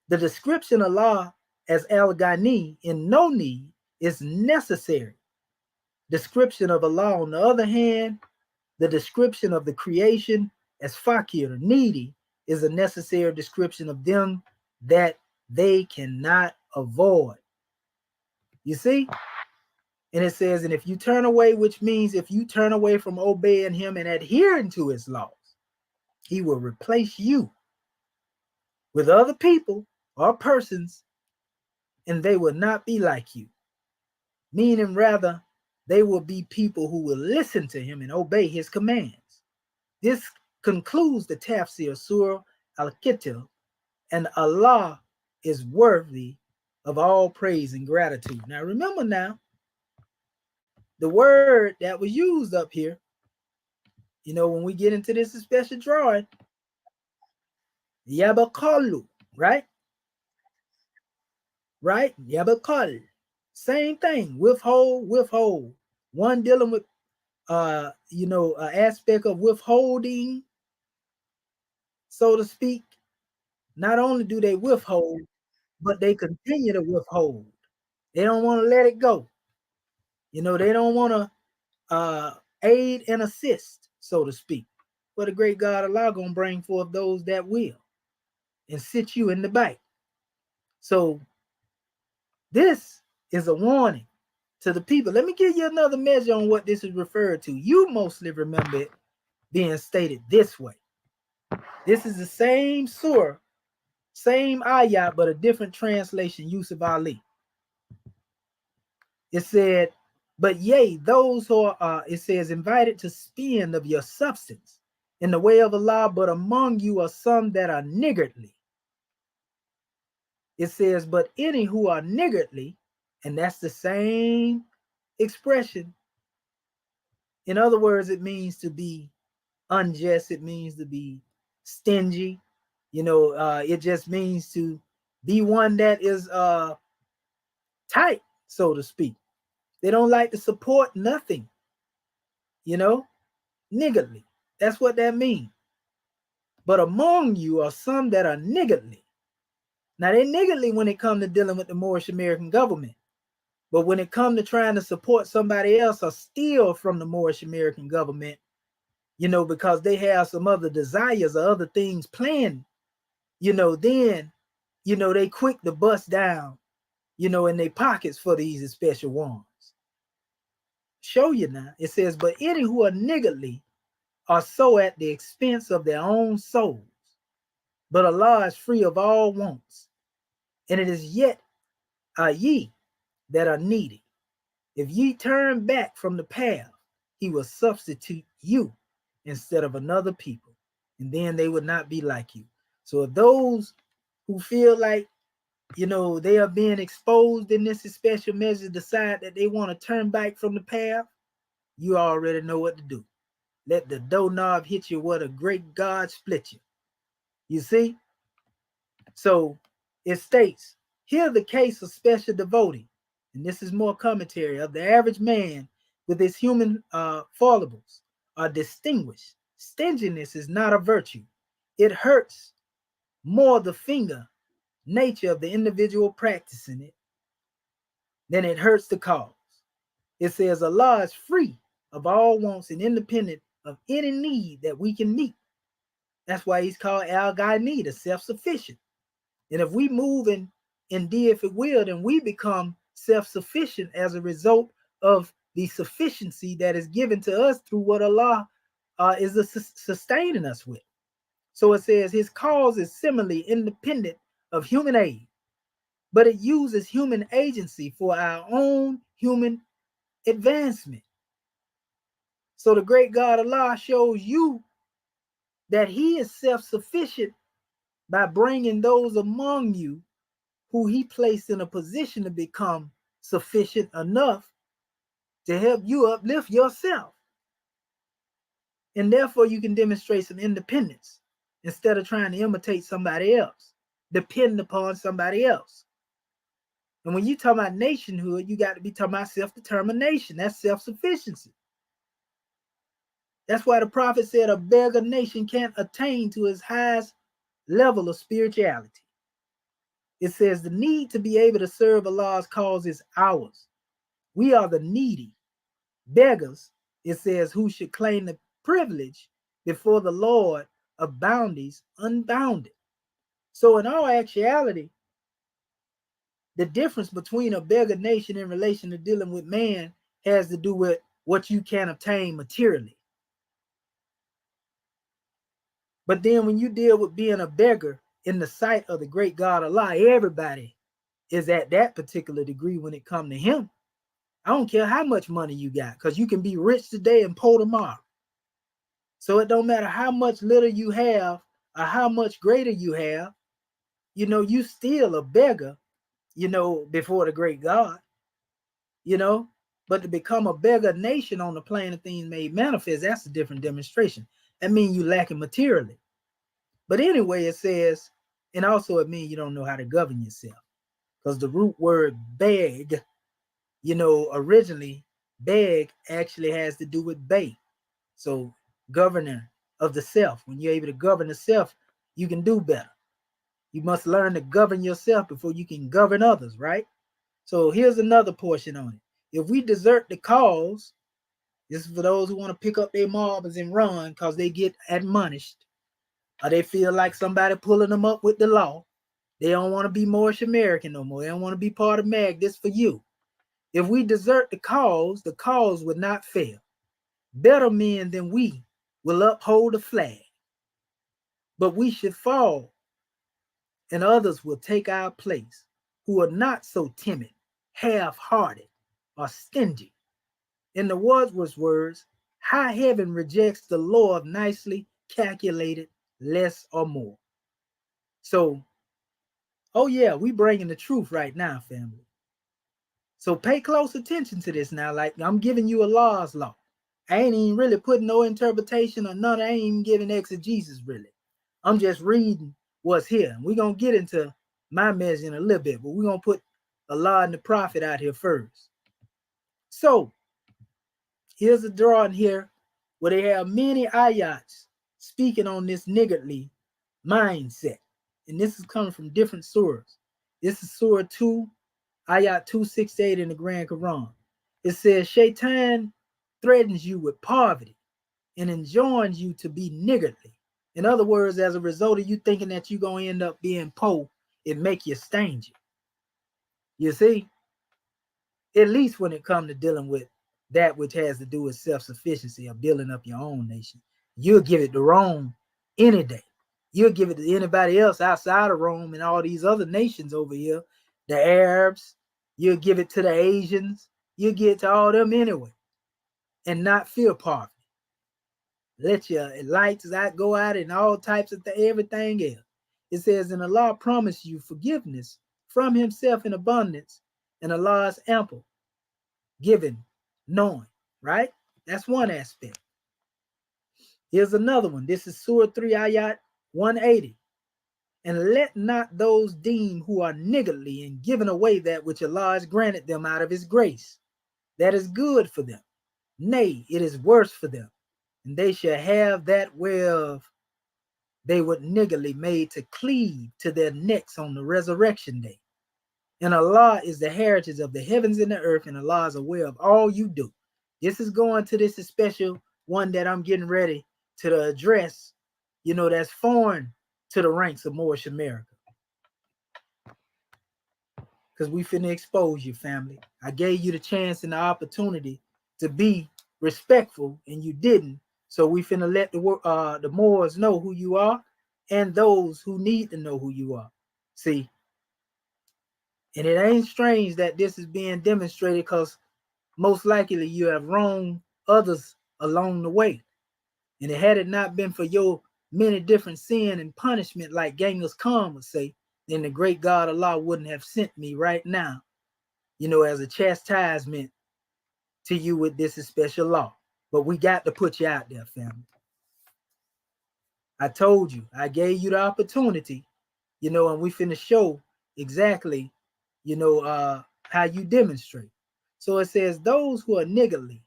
the description of Allah as Al-Ghani, in no need, is necessary. Description of Allah, on the other hand, the description of the creation as Fakir, needy, is a necessary description of them that they cannot avoid. You see? And it says, and if you turn away, which means if you turn away from obeying him and adhering to his laws, he will replace you with other people or persons, and they will not be like you. Meaning, rather, they will be people who will listen to him and obey his commands. This concludes the tafsir of Surah Al-Kitab, and Allah is worthy of all praise and gratitude. Now, remember now, the word that was used up here, you know, when we get into this special drawing, yabakalu, right? Right? Yabakal. Same thing. Withhold. One dealing with aspect of withholding, so to speak. Not only do they withhold, but they continue to withhold. They don't want to let it go. You know, they don't want to aid and assist, so to speak. But the great God Allah gonna bring forth those that will and sit you in the back. So this is a warning to the people. Let me give you another measure on what this is referred to. You mostly remember it being stated this way. This is the same surah, same ayat, but a different translation, Yusuf Ali. It said, but yea, those who are, it says, invited to spend of your substance in the way of Allah, but among you are some that are niggardly. It says, but any who are niggardly, and that's the same expression. In other words, it means to be unjust. It means to be stingy. You know, it just means to be one that is tight, so to speak. They don't like to support nothing, you know, niggardly. That's what that means. But among you are some that are niggardly. Now, they're niggardly when it comes to dealing with the Moorish American government. But when it comes to trying to support somebody else or steal from the Moorish American government, you know, because they have some other desires or other things planned, you know, then, you know, they quick to bust down, you know, in their pockets for these special ones. Show you now. It says, but any who are niggardly are so at the expense of their own souls. But Allah is free of all wants. And it is yet ye that are needy. If ye turn back from the path, he will substitute you instead of another people. And then they would not be like you. So if those who feel like, you know, they are being exposed in this special measure decide that they want to turn back from the path, you already know what to do. Let the doorknob hit you where the great God split you. You see? So it states, here the case of special devotee, and this is more commentary, of the average man with his human foibles are distinguished. Stinginess is not a virtue. It hurts more the finger nature of the individual practicing it than it hurts the cause. It says Allah is free of all wants and independent of any need that we can meet. That's why he's called Al-Ghani, the self-sufficient. And if we move in indeed, if it will, then we become self-sufficient as a result of the sufficiency that is given to us through what Allah is sustaining us with. So it says his cause is similarly independent of human aid, but it uses human agency for our own human advancement. So the great God Allah shows you that he is self-sufficient by bringing those among you who he placed in a position to become sufficient enough to help you uplift yourself. And therefore you can demonstrate some independence instead of trying to imitate somebody else, depend upon somebody else. And when you talk about nationhood, you got to be talking about self-determination. That's self-sufficiency. That's why the prophet said a beggar nation can't attain to its highest level of spirituality. It says the need to be able to serve Allah's cause is ours. We are the needy. Beggars, it says, who should claim the privilege before the Lord of bounties unbounded. So in all actuality, the difference between a beggar nation in relation to dealing with man has to do with what you can obtain materially. But then when you deal with being a beggar in the sight of the great God Allah, everybody is at that particular degree when it comes to him. I don't care how much money you got, because you can be rich today and poor tomorrow. So it don't matter how much little you have or how much greater you have, you still a beggar, before the great God, but to become a beggar nation on the plane of things made manifest, that's a different demonstration. That means you lacking materially. But anyway, it says, and also it means you don't know how to govern yourself, because the root word beg, originally beg actually has to do with bay. So governor of the self. When you're able to govern the self, you can do better. You must learn to govern yourself before you can govern others, right? So here's another portion on it. If we desert the cause, this is for those who want to pick up their marbles and run because they get admonished, or they feel like somebody pulling them up with the law. They don't want to be Moorish American no more. They don't want to be part of MAG. This for you. If we desert the cause would not fail. Better men than we will uphold the flag. But we should fall, and others will take our place, who are not so timid, half-hearted, or stingy. In the Wordsworth's words, high heaven rejects the law of nicely calculated less or more. So, oh yeah, we bringing the truth right now, family. So pay close attention to this now. Like, I'm giving you Allah's law. I ain't even really putting no interpretation or none. I ain't even giving exegesis really. I'm just reading what's here. We're going to get into my message in a little bit, but we're going to put Allah and the Prophet out here first. So here's a drawing here where they have many ayats speaking on this niggardly mindset. And this is coming from different surahs. This is Surah 2, Ayat 268 in the Grand Quran. It says, Shaitan threatens you with poverty and enjoins you to be niggardly. In other words, as a result of you thinking that you're going to end up being poor, it make you stingy. You see? At least when it comes to dealing with that which has to do with self-sufficiency or building up your own nation. You'll give it to Rome any day. You'll give it to anybody else outside of Rome and all these other nations over here, the Arabs. You'll give it to the Asians. You'll give it to all them anyway and not feel poverty. Let your lights out go out and all types of everything else. It says, and Allah promised you forgiveness from himself in abundance, and Allah is ample, giving, knowing, right? That's one aspect. Here's another one. This is Surah 3, Ayat 180. And let not those deem who are niggardly in giving away that which Allah has granted them out of his grace. That is good for them. Nay, it is worse for them. And they shall have that whereof they would niggardly made to cleave to their necks on the resurrection day. And Allah is the heritage of the heavens and the earth, and Allah is aware of all you do. This is going to this special one that I'm getting ready to address, that's foreign to the ranks of Moorish America. Because we finna expose you, family. I gave you the chance and the opportunity to be respectful, and you didn't. So we finna let the Moors know who you are, and those who need to know who you are. See, and it ain't strange that this is being demonstrated, because most likely you have wronged others along the way. And had it not been for your many different sin and punishment, like Genghis Khan would say, then the great God Allah wouldn't have sent me right now, as a chastisement to you with this special law. But we got to put you out there, family. I told you, I gave you the opportunity, and we finna show exactly, how you demonstrate. So it says, those who are niggardly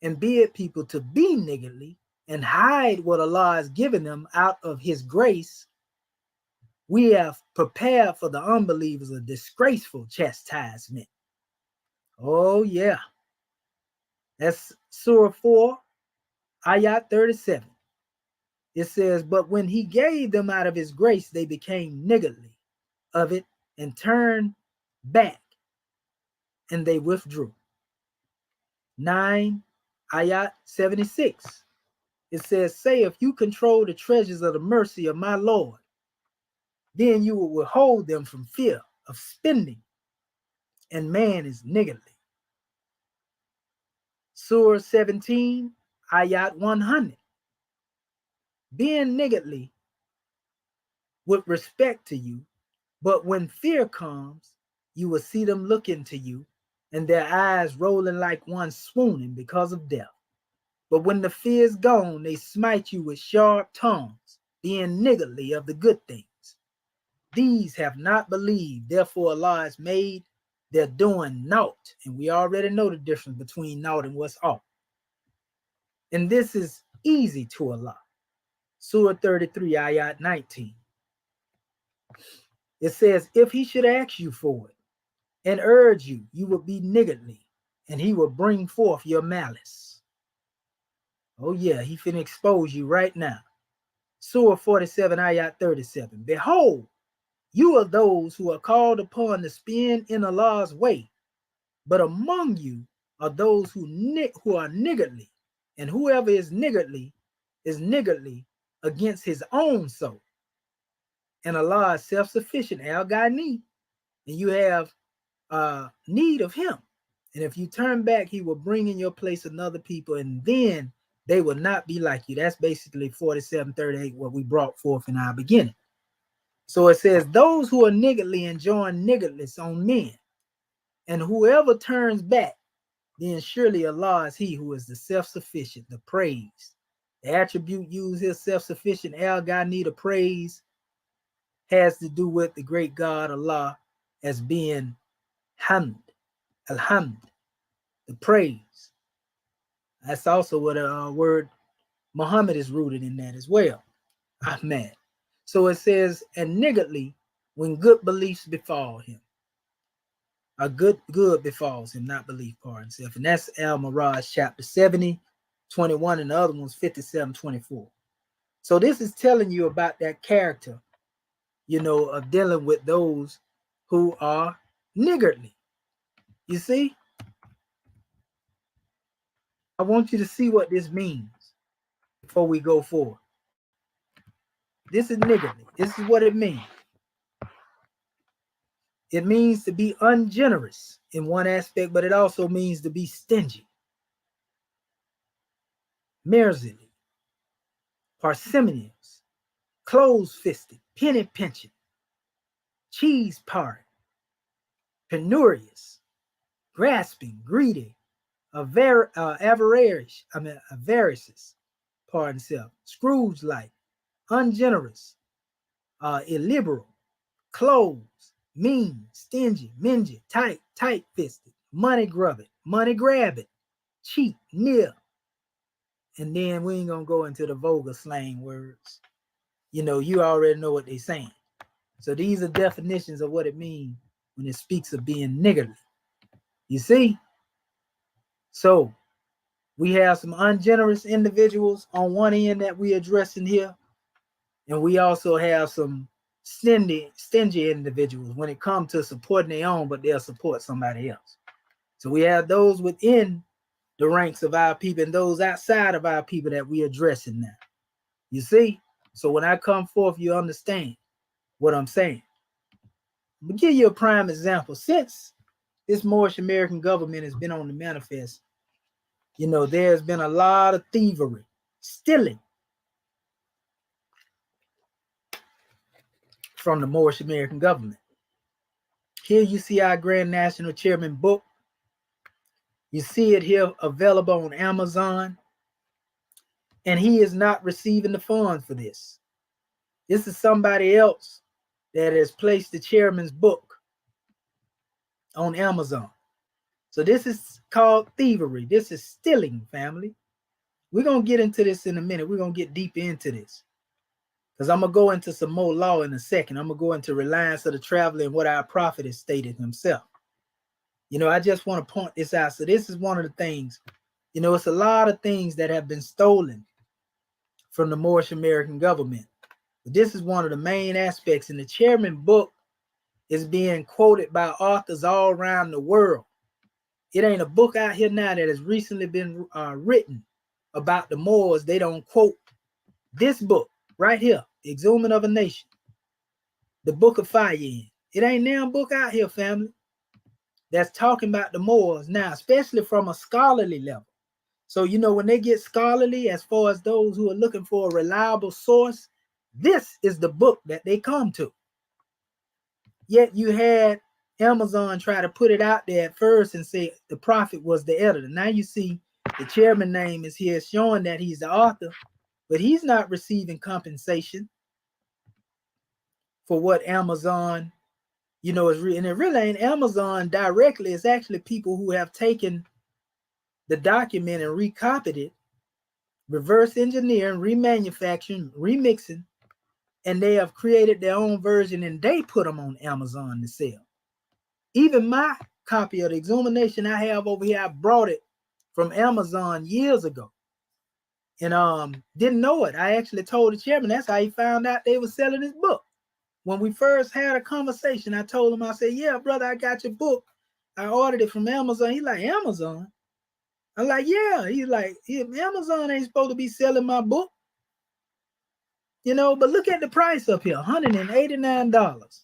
and bid people to be niggardly and hide what Allah has given them out of his grace, we have prepared for the unbelievers a disgraceful chastisement. Oh, yeah. That's Surah 4, Ayat 37. It says, but when he gave them out of his grace, they became niggardly of it and turned back, and they withdrew. 9, Ayat 76. It says, say, if you control the treasures of the mercy of my Lord, then you will withhold them from fear of spending, and man is niggardly. Surah 17, Ayat 100. Being niggardly with respect to you, but when fear comes, you will see them looking to you, and their eyes rolling like one swooning because of death. But when the fear is gone, they smite you with sharp tongues, being niggardly of the good things. These have not believed, therefore Allah has made their doing naught. And we already know the difference between naught and what's ought. And this is easy to Allah. Surah 33, Ayat 19. It says, if he should ask you for it and urge you, you will be niggardly, and he will bring forth your malice. Oh yeah, he finna expose you right now. Surah 47, Ayat 37. Behold, you are those who are called upon to spend in Allah's way, but among you are those who are niggardly, and whoever is niggardly against his own soul. And Allah is self-sufficient, Al-Ghani, and you have need of him. And if you turn back, he will bring in your place another people, and then they will not be like you. That's basically 47:38, what we brought forth in our beginning. So it says, those who are niggardly enjoin niggardliness on men, and whoever turns back, then surely Allah is he who is the self-sufficient, the praise. The attribute used here, self-sufficient, Al-Ghani, the praise, has to do with the great God Allah as being Hamd, Alhamd, the praise. That's also what a word Muhammad is rooted in that as well, Ahmad. So it says, and niggardly when good beliefs befall him. A good befalls him, not belief, pardon himself. And that's Al-Miraj chapter 70, 21, and the other one's 57, 24. So this is telling you about that character, of dealing with those who are niggardly. You see? I want you to see what this means before we go forward. This is niggardly. This is what it means. It means to be ungenerous in one aspect, but it also means to be stingy, mercilessly, parsimonious, close-fisted, penny-pinching, cheese-parring, penurious, grasping, greedy, avaricious, pardon self, Scrooge-like, ungenerous, illiberal, closed, mean, stingy, mingy, tight-fisted, money-grabbing, cheap, near. And then we ain't gonna go into the vulgar slang words. You already know what they're saying. So these are definitions of what it means when it speaks of being niggardly. You see? So we have some ungenerous individuals on one end that we addressing here. And we also have some stingy individuals when it comes to supporting their own, but they'll support somebody else. So we have those within the ranks of our people and those outside of our people that we addressing now. You see? So when I come forth, you understand what I'm saying. I'll give you a prime example. Since this Moorish American government has been on the manifest, there's been a lot of thievery, stealing from the Moorish American government. Here you see our Grand National Chairman book. You see it here available on Amazon. And he is not receiving the funds for this. This is somebody else that has placed the chairman's book on Amazon. So this is called thievery. This is stealing, family. We're going to get into this in a minute. We're going to get deep into this. Because I'm going to go into some more law in a second. I'm going to go into reliance of the traveler and what our prophet has stated himself. I just want to point this out. So this is one of the things, it's a lot of things that have been stolen from the Moorish American government. But this is one of the main aspects. And the chairman book is being quoted by authors all around the world. It ain't a book out here now that has recently been written about the Moors. They don't quote this book right here, The Exhuming of a Nation, the Book of Fire. It ain't now a book out here, family, that's talking about the Moors now, especially from a scholarly level. So, when they get scholarly, as far as those who are looking for a reliable source, this is the book that they come to. Yet you had Amazon try to put it out there at first and say the prophet was the editor. Now you see the chairman name is here showing that he's the author, but he's not receiving compensation for what Amazon, is and it really ain't Amazon directly. It's actually people who have taken the document and recopied it, reverse engineering, remanufacturing, remixing, and they have created their own version and they put them on Amazon to sell. Even my copy of the Exhumation I have over here, I brought it from Amazon years ago and didn't know it. I actually told the chairman that's how he found out they were selling his book. When we first had a conversation, I told him, I said, yeah, brother, I got your book. I ordered it from Amazon. He's like, Amazon? I'm like, yeah. He's like, Amazon ain't supposed to be selling my book. But look at the price up here, $189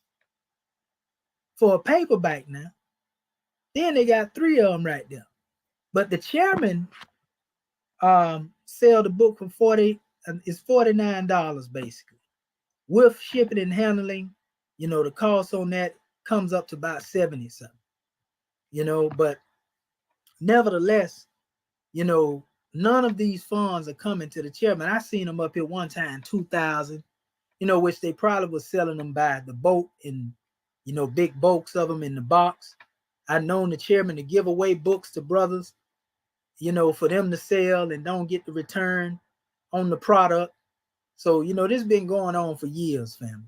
for a paperback now. Then they got 3 of them right there. But the chairman sell the book for it's $49 basically. With shipping and handling, the cost on that comes up to about 70 something. But nevertheless, none of these funds are coming to the chairman. I seen them up here one time, 2,000, which they probably was selling them by the boat and, big bulks of them in the box. I known the chairman to give away books to brothers, for them to sell and don't get the return on the product. So, this been going on for years, family.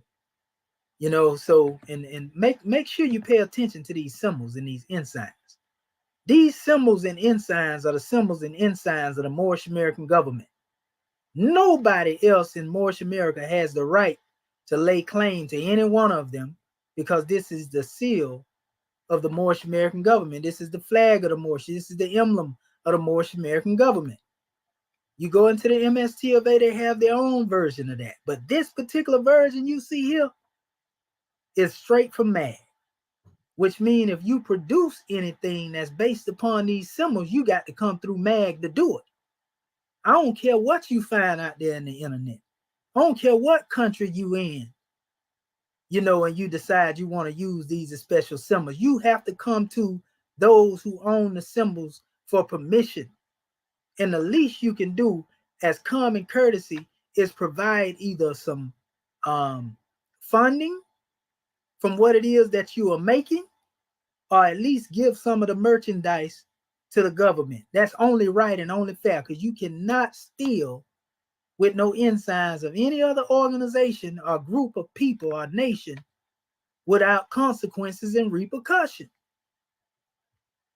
So and make sure you pay attention to these symbols and these ensigns. These symbols and ensigns are the symbols and ensigns of the Moorish American government. Nobody else in Moorish America has the right to lay claim to any one of them because this is the seal of the Moorish American government. This is the flag of the Moorish. This is the emblem of the Moorish American government. You go into the MST of A, they have their own version of that. But this particular version you see here is straight from MAG, which means if you produce anything that's based upon these symbols, you got to come through MAG to do it. I don't care what you find out there in the internet. I don't care what country you in, and you decide you want to use these as special symbols. You have to come to those who own the symbols for permission. And the least you can do as common courtesy is provide either some funding from what it is that you are making, or at least give some of the merchandise to the government. That's only right and only fair, because you cannot steal with no ensigns of any other organization or group of people or nation without consequences and repercussion.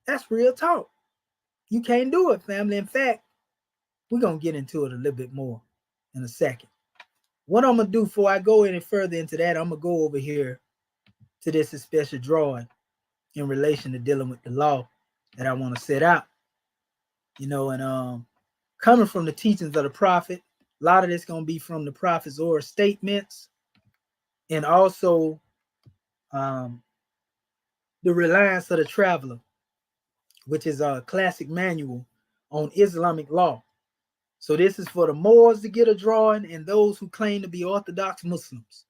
That's real talk. You can't do it, family. In fact, we're going to get into it a little bit more in a second. What I'm going to do before I go any further into that, I'm going to go over here to this special drawing in relation to dealing with the law that I want to set out. And coming from the teachings of the prophet, a lot of this going to be from the prophet's oral statements, and also the reliance of the traveler, which is a classic manual on Islamic law. So this is for the Moors to get a drawing and those who claim to be Orthodox Muslims.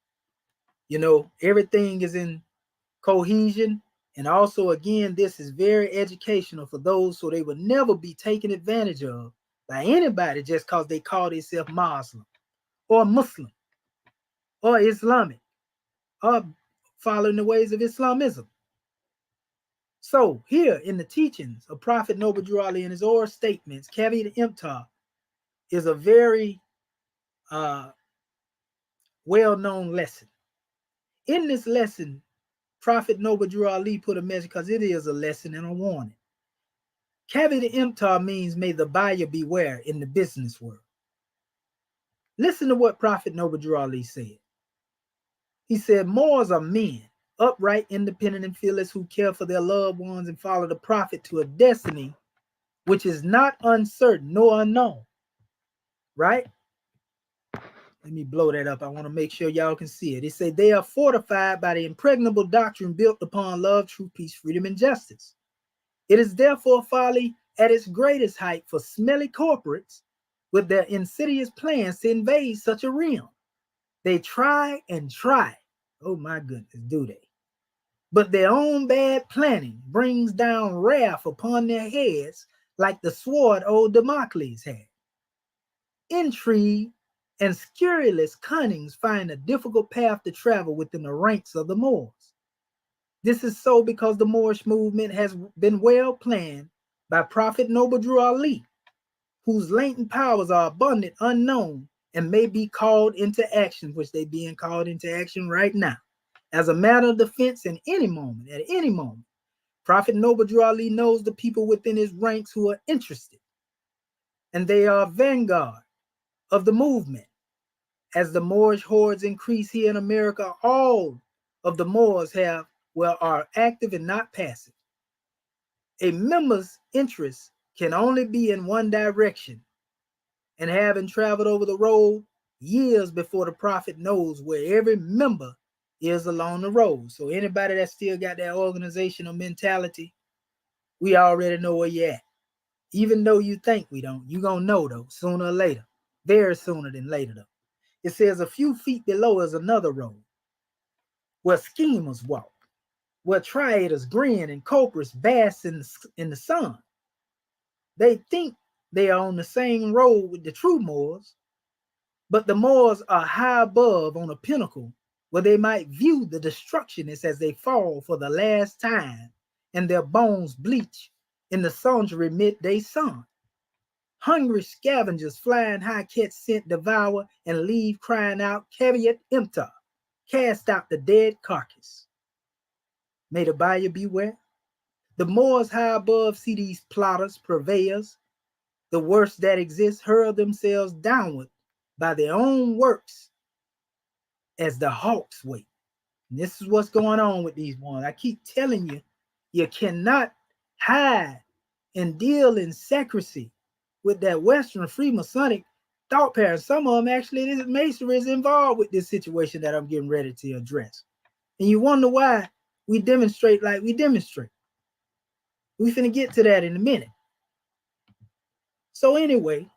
Everything is in cohesion. And also, again, this is very educational for those so they would never be taken advantage of by anybody just because they call themselves Muslim or Muslim or Islamic or following the ways of Islamism. So here in the teachings of Prophet Noble Drew Ali and his oral statements, caveat emptor is a very well-known lesson. In this lesson, Prophet Noble Drew Ali put a message, because it is a lesson and a warning. Caveat emptor means may the buyer beware in the business world. Listen to what Prophet Noble Drew Ali said. He said, Moors are men, upright, independent, and fearless, who care for their loved ones and follow the Prophet to a destiny which is not uncertain nor unknown. Right? Let me blow that up. I want to make sure y'all can see it. It said they are fortified by the impregnable doctrine built upon love, truth, peace, freedom, and justice. It is therefore folly at its greatest height for smelly corporates with their insidious plans to invade such a realm. They try and try. Oh my goodness, do they? But their own bad planning brings down wrath upon their heads like the sword old Damocles had. Intrigue and scurrilous cunnings find a difficult path to travel within the ranks of the Moors. This is so because the Moorish movement has been well planned by Prophet Noble Drew Ali, whose latent powers are abundant, unknown, and may be called into action, which they're being called into action right now, as a matter of defense in any moment, at any moment. Prophet Noble Drew Ali knows the people within his ranks who are interested, and they are vanguard of the movement. As the Moorish hordes increase here in America, all of the Moors are active and not passive. A member's interest can only be in one direction, and having traveled over the road years before the Prophet knows where every member is along the road. So anybody that still got that organizational mentality, we already know where you're at. Even though you think we don't, you're going to know, though, sooner or later. Very sooner than later, though. It says a few feet below is another road where schemers walk, where triaders grin and culprits bask in the sun. They think they are on the same road with the true Moors, but the Moors are high above on a pinnacle where they might view the destructionists as they fall for the last time and their bones bleach in the solitary midday sun. Hungry scavengers flying high catch scent, devour, and leave crying out, caveat emptor, cast out the dead carcass. May the buyer beware. The Moors high above see these plotters, purveyors, the worst that exists, hurl themselves downward by their own works as the hawks wait. And this is what's going on with these ones. I keep telling you, you cannot hide and deal in secrecy with that Western Freemasonic thought pattern. Some of them actually, this masonry is involved with this situation that I'm getting ready to address. And you wonder why we demonstrate like we demonstrate. We finna get to that in a minute. So anyway,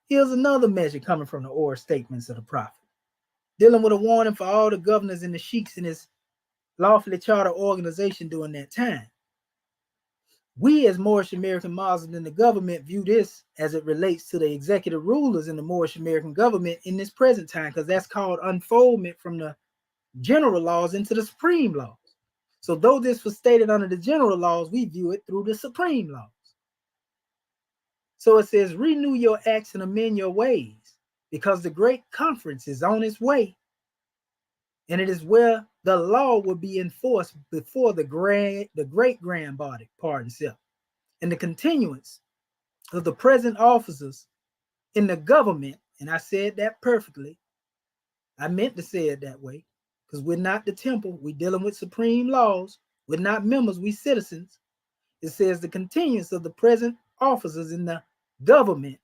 here's another measure coming from the oral statements of the Prophet, dealing with a warning for all the governors and the sheiks in his lawfully chartered organization during that time. We as Moorish American Muslims in the government view this as it relates to the executive rulers in the Moorish American government in this present time, because that's called unfoldment from the general laws into the supreme laws. So though this was stated under the general laws, we view it through the supreme laws. So it says, renew your acts and amend your ways, because the great conference is on its way. And it is where the law will be enforced before the great grand body, pardon self, and the continuance of the present officers in the government. And I said that perfectly. I meant to say it that way, because we're not the temple. We're dealing with supreme laws. We're not members. We citizens. It says the continuance of the present officers in the government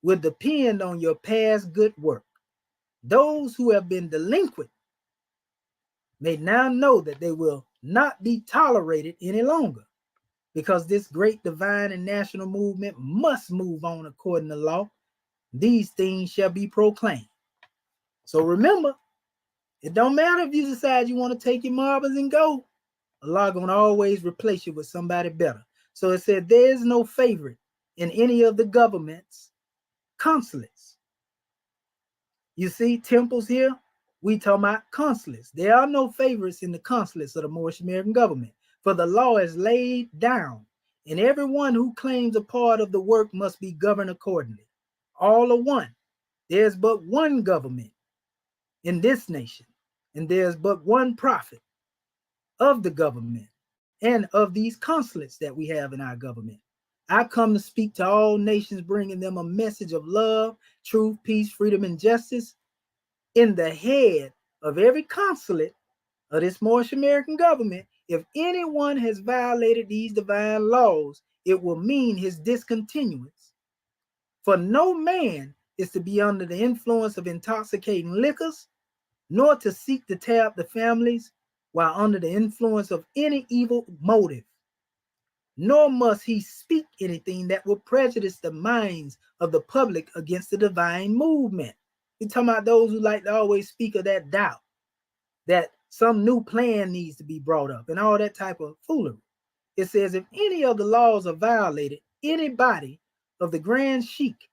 will depend on your past good work. Those who have been delinquent may now know that they will not be tolerated any longer, because this great divine and national movement must move on according to law. These things shall be proclaimed. So remember, it don't matter if you decide you want to take your marbles and go. Allah gonna always replace you with somebody better. So it said there is no favorite in any of the government's consulates. You see temples here, we talking about consulates. There are no favorites in the consulates of the Moorish American government. For the law is laid down, and everyone who claims a part of the work must be governed accordingly. All are one. There's but one government in this nation, and there's but one prophet of the government and of these consulates that we have in our government. I come to speak to all nations, bringing them a message of love, truth, peace, freedom, and justice. In the head of every consulate of this Moorish American government, if anyone has violated these divine laws, it will mean his discontinuance. For no man is to be under the influence of intoxicating liquors, nor to seek to tear up the families while under the influence of any evil motive. Nor must he speak anything that will prejudice the minds of the public against the divine movement. We're talking about those who like to always speak of that doubt, that some new plan needs to be brought up and all that type of foolery. It says, if any of the laws are violated, anybody of the Grand Sheik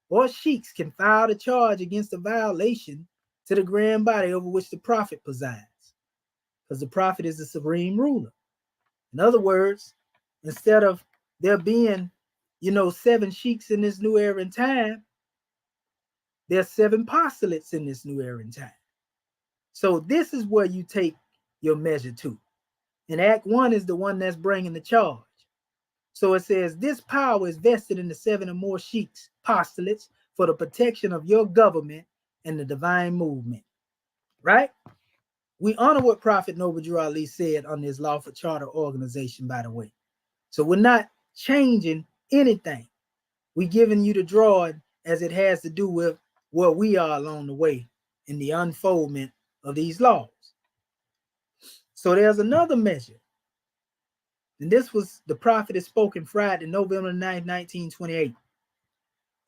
or sheiks can file a charge against the violation to the grand body over which the prophet presides, because the prophet is the supreme ruler. In other words, instead of there being, 7 sheiks in this new era in time, there's 7 apostolates in this new era in time. So this is where you take your measure to. And Act 1 is the one that's bringing the charge. So it says, this power is vested in the 7 or more sheiks, apostolates, for the protection of your government and the divine movement. Right? We honor what Prophet Noble Drew Ali said on this lawful charter organization, by the way. So we're not changing anything. We're giving you the drawing as it has to do with where we are along the way in the unfoldment of these laws. So there's another measure. And this was the prophet is spoken Friday, November 9th, 1928.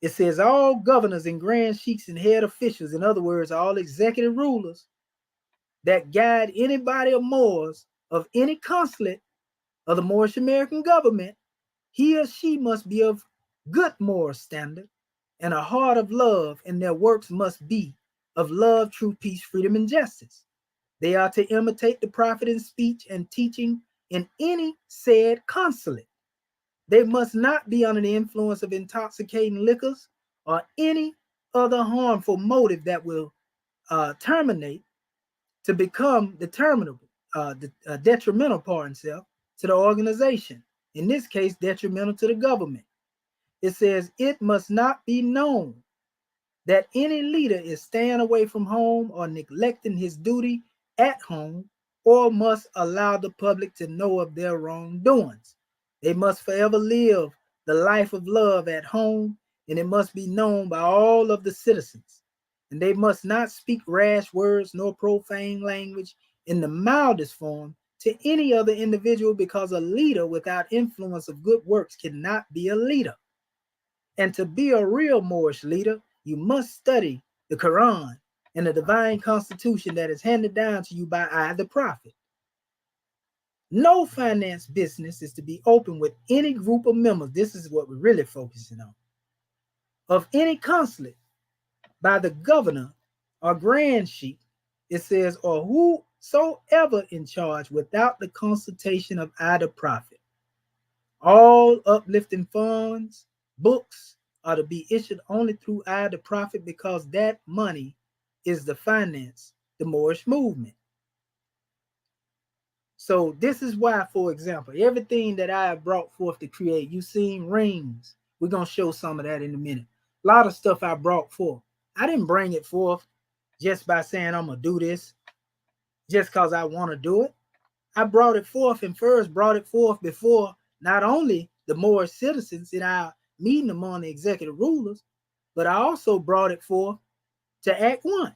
It says, all governors and grand sheiks and head officials, in other words, all executive rulers that guide anybody of Moors of any consulate of the Moorish American government, he or she must be of good moral standard and a heart of love, and their works must be of love, truth, peace, freedom, and justice. They are to imitate the prophet in speech and teaching in any said consulate. They must not be under the influence of intoxicating liquors or any other harmful motive that will terminate to become detrimental to the organization. In this case, detrimental to the government. It says it must not be known that any leader is staying away from home or neglecting his duty at home, or must allow the public to know of their wrongdoings. They must forever live the life of love at home, and it must be known by all of the citizens. And they must not speak rash words nor profane language in the mildest form to any other individual, because a leader without influence of good works cannot be a leader. And to be a real Moorish leader, you must study the Quran and the divine constitution that is handed down to you by I, the prophet. No finance business is to be open with any group of members. This is what we're really focusing on. Of any consulate by the governor or grand sheik, it says, or whosoever in charge without the consultation of I, the prophet. All uplifting funds, books are to be issued only through I, the prophet, because that money is the finance, the Moorish movement. So this is why, for example, everything that I have brought forth to create, you've seen rings. We're going to show some of that in a minute. A lot of stuff I brought forth. I didn't bring it forth just by saying I'm going to do this, just because I want to do it. I brought it forth and first brought it forth before not only the Moorish citizens in our meeting among the executive rulers, but I also brought it forth to Act 1.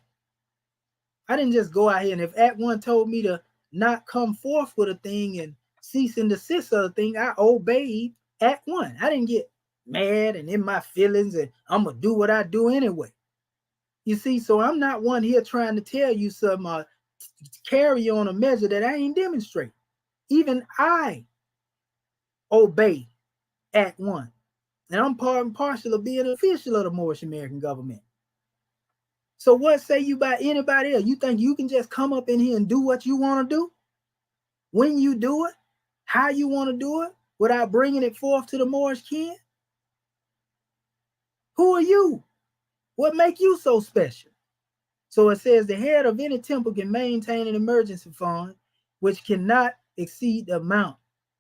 I didn't just go out here, and if Act 1 told me to not come forth with a thing and cease and desist of a thing, I obeyed Act 1. I didn't get mad and in my feelings and I'm going to do what I do anyway. You see, so I'm not one here trying to tell you some carry on a measure that I ain't demonstrate. Even I obey Act 1. And I'm part and parcel of being an official of the Moorish American government. So what say you about anybody else? You think you can just come up in here and do what you want to do? When you do it, how you want to do it without bringing it forth to the Moorish kin? Who are you? What make you so special? So it says the head of any temple can maintain an emergency fund, which cannot exceed the amount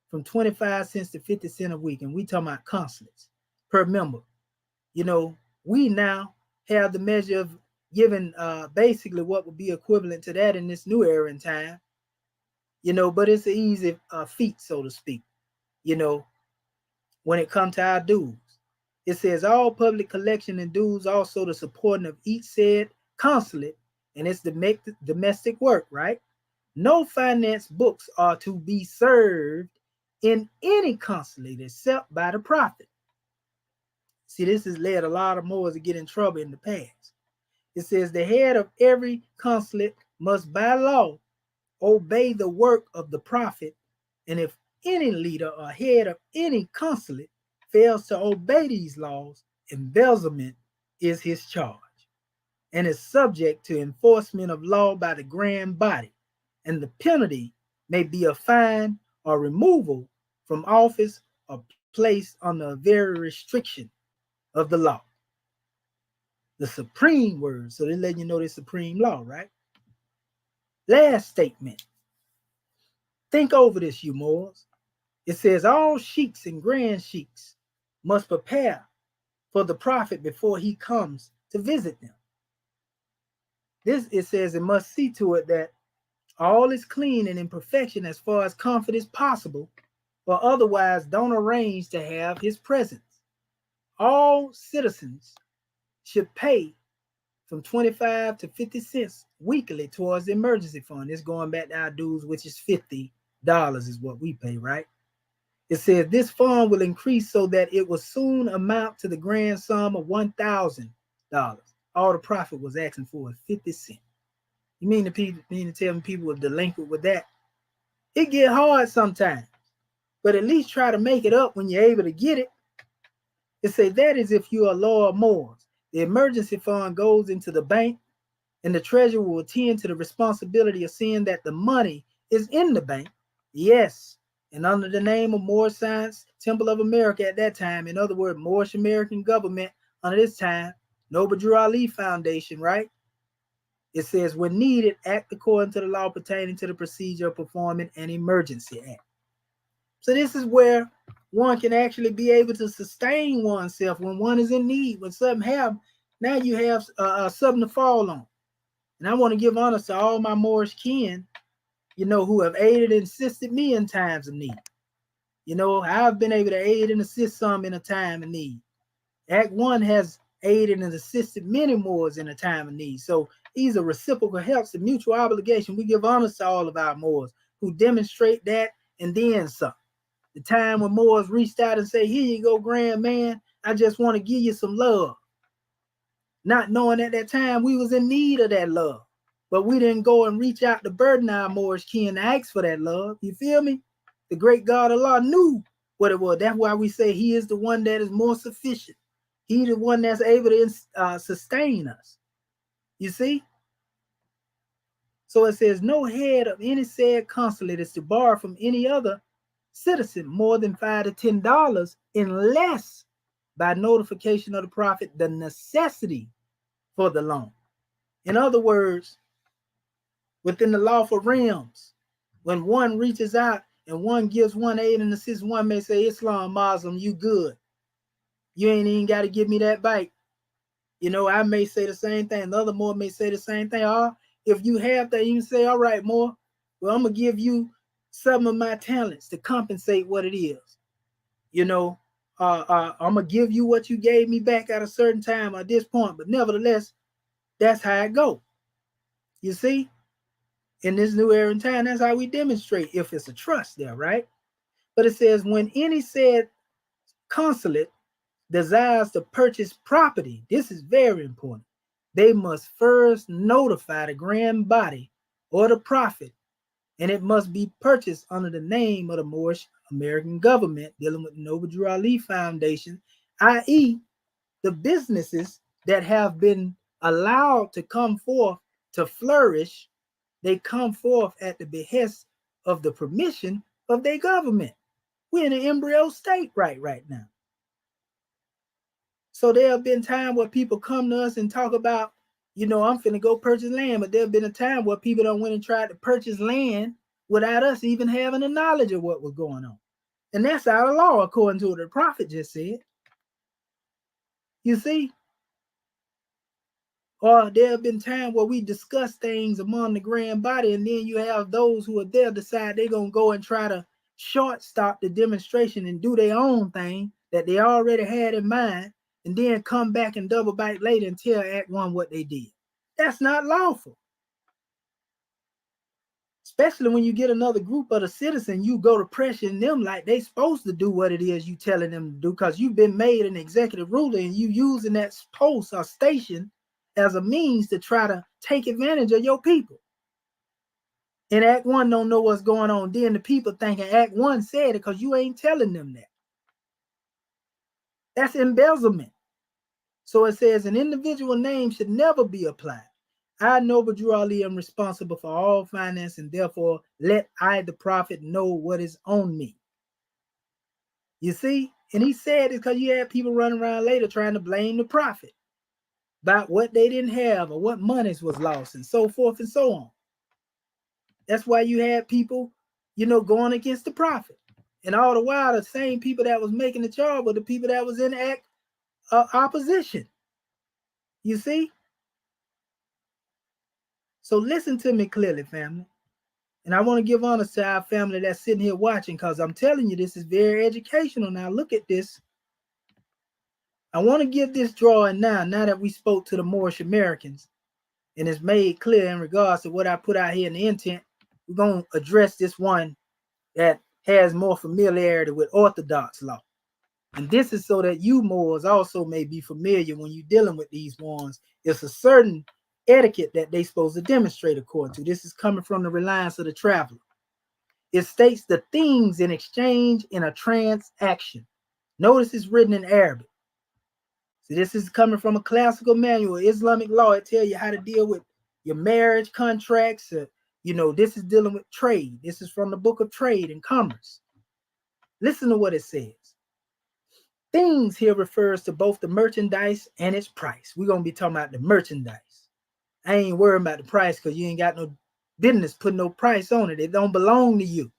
from 25 cents to 50 cents a week. And we talking about consulates per member. You know, we now have the measure of giving basically what would be equivalent to that in this new era in time. You know, but it's an easy feat, so to speak. You know, when it comes to our dues. It says all public collection and dues also the supporting of each said consulate and its domestic work, right? No finance books are to be served in any consulate except by the prophet. See, this has led a lot of Moors to get in trouble in the past. It says the head of every consulate must by law obey the work of the prophet, and if any leader or head of any consulate fails to obey these laws, embezzlement is his charge and is subject to enforcement of law by the grand body, and the penalty may be a fine or removal from office or placed under a very restriction of the law. The supreme word, so they let you know the supreme law, right? Last statement. Think over this, you Moors. It says all sheiks and grand sheiks must prepare for the prophet before he comes to visit them. This, it says, it must see to it that all is clean and in perfection as far as comfort is possible, or otherwise don't arrange to have his presence. All citizens should pay from 25 to 50 cents weekly towards the emergency fund. It's going back to our dues, which is $50 is what we pay, right? It says this fund will increase so that it will soon amount to the grand sum of $1,000. All the prophet was asking for is 50 cents. You mean to tell me people were delinquent with that? It get hard sometimes, but at least try to make it up when you're able to get it. It says that is if you are loyal Moors. The emergency fund goes into the bank, and the treasurer will attend to the responsibility of seeing that the money is in the bank. Yes, and under the name of Moorish Science Temple of America at that time, in other words, Moorish American government under this time, Noble Drew Ali Foundation, right? It says, when needed, act according to the law pertaining to the procedure of performing an emergency act. So this is where one can actually be able to sustain oneself when one is in need. When something happens, now you have something to fall on. And I want to give honor to all my Moorish kin, you know, who have aided and assisted me in times of need. You know, I've been able to aid and assist some in a time of need. Act One has aided and assisted many Moors in a time of need. So these are reciprocal helps and mutual obligation. We give honor to all of our Moors who demonstrate that and then some. The time when Moors reached out and say, here you go, grand man, I just want to give you some love. Not knowing at that time we was in need of that love. But we didn't go and reach out to burden our Moorish kin to ask for that love. You feel me? The great God Allah knew what it was. That's why we say he is the one that is more sufficient. He the one that's able to sustain us. You see? So it says, no head of any said consulate is to borrow from any other citizen more than $5 to $10 unless by notification of the prophet the necessity for the loan. In other words, within the lawful realms, when one reaches out and one gives one aid and assist, one may say, Islam, Muslim, you good. You ain't even got to give me that bite. You know, I may say the same thing. The other Moor may say the same thing. Or if you have that, you can say, all right, Moor, well, I'm going to give you some of my talents to compensate what it is. You know, I'm going to give you what you gave me back at a certain time at this point. But nevertheless, that's how it go. You see? In this new era and time, that's how we demonstrate if it's a trust there, right? But it says, when any said consulate desires to purchase property, this is very important, they must first notify the grand body or the prophet, and it must be purchased under the name of the Moorish American government dealing with the Noble Drew Ali Foundation, i.e., the businesses that have been allowed to come forth to flourish. They come forth at the behest of the permission of their government. We're in an embryo state right now. So there have been times where people come to us and talk about, I'm finna go purchase land, but there have been a time where people done went and tried to purchase land without us even having the knowledge of what was going on. And that's out of law, according to what the prophet just said. You see? Or there have been times where we discuss things among the grand body, and then you have those who are there decide they're going to go and try to shortstop the demonstration and do their own thing that they already had in mind, and then come back and double back later and tell Act One what they did. That's not lawful. Especially when you get another group of the citizens, you go to pressure them like they supposed to do what it is you telling them to do, because you've been made an executive ruler and you using that post or station as a means to try to take advantage of your people. And Act One don't know what's going on. Then the people thinking Act One said it because you ain't telling them that. That's embezzlement. So it says an individual name should never be applied. I, Noble Drew Ali, am responsible for all finance, and therefore let I, the prophet, know what is on me. You see? And he said it because you had people running around later trying to blame the prophet about what they didn't have or what monies was lost and so forth and so on. That's why you had people, going against the prophet. And all the while, the same people that was making the charge were the people that was in opposition. You see? So listen to me clearly, family. And I want to give honor to our family that's sitting here watching, because I'm telling you, this is very educational. Now look at this. I want to give this drawing now that we spoke to the Moorish Americans, and it's made clear in regards to what I put out here in the intent. We're going to address this one that has more familiarity with Orthodox law. And this is so that you Moors also may be familiar when you're dealing with these ones. It's a certain etiquette that they're supposed to demonstrate according to. This is coming from the Reliance of the Traveler. It states the things in exchange in a transaction. Notice it's written in Arabic. So this is coming from a classical manual, Islamic law. It tells you how to deal with your marriage contracts. This is dealing with trade. This is from the book of Trade and Commerce. Listen to what it says. Things here refers to both the merchandise and its price. We're going to be talking about the merchandise. I ain't worried about the price because you ain't got no business putting no price on it. It don't belong to you,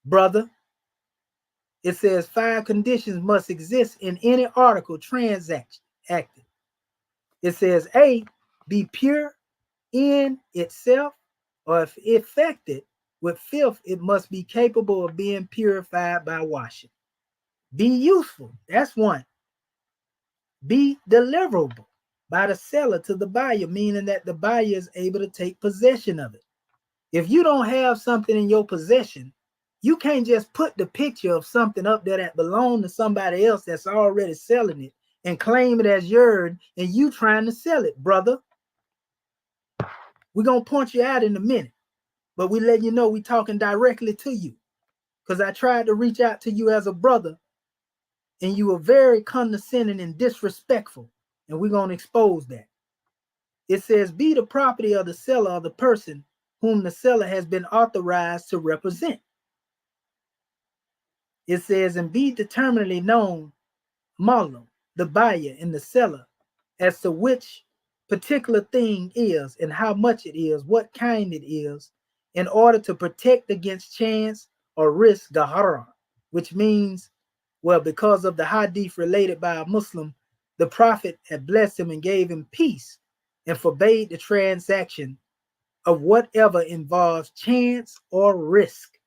brother. It says 5 conditions must exist in any article transacted. It says A, be pure in itself, or if affected with filth, it must be capable of being purified by washing. Be useful. That's one. Be deliverable by the seller to the buyer, meaning that the buyer is able to take possession of it. If you don't have something in your possession, you can't just put the picture of something up there that belongs to somebody else that's already selling it and claim it as yours, and you trying to sell it, brother. We're going to point you out in a minute, but we let you know we talking directly to you, because I tried to reach out to you as a brother, and you were very condescending and disrespectful, and we're going to expose that. It says, be the property of the seller or the person whom the seller has been authorized to represent. It says, and be determinately known, Muslim, the buyer and the seller, as to which particular thing is and how much it is, what kind it is, in order to protect against chance or risk gahara, which means, well, because of the hadith related by a Muslim, the Prophet had blessed him and gave him peace and forbade the transaction of whatever involves chance or risk.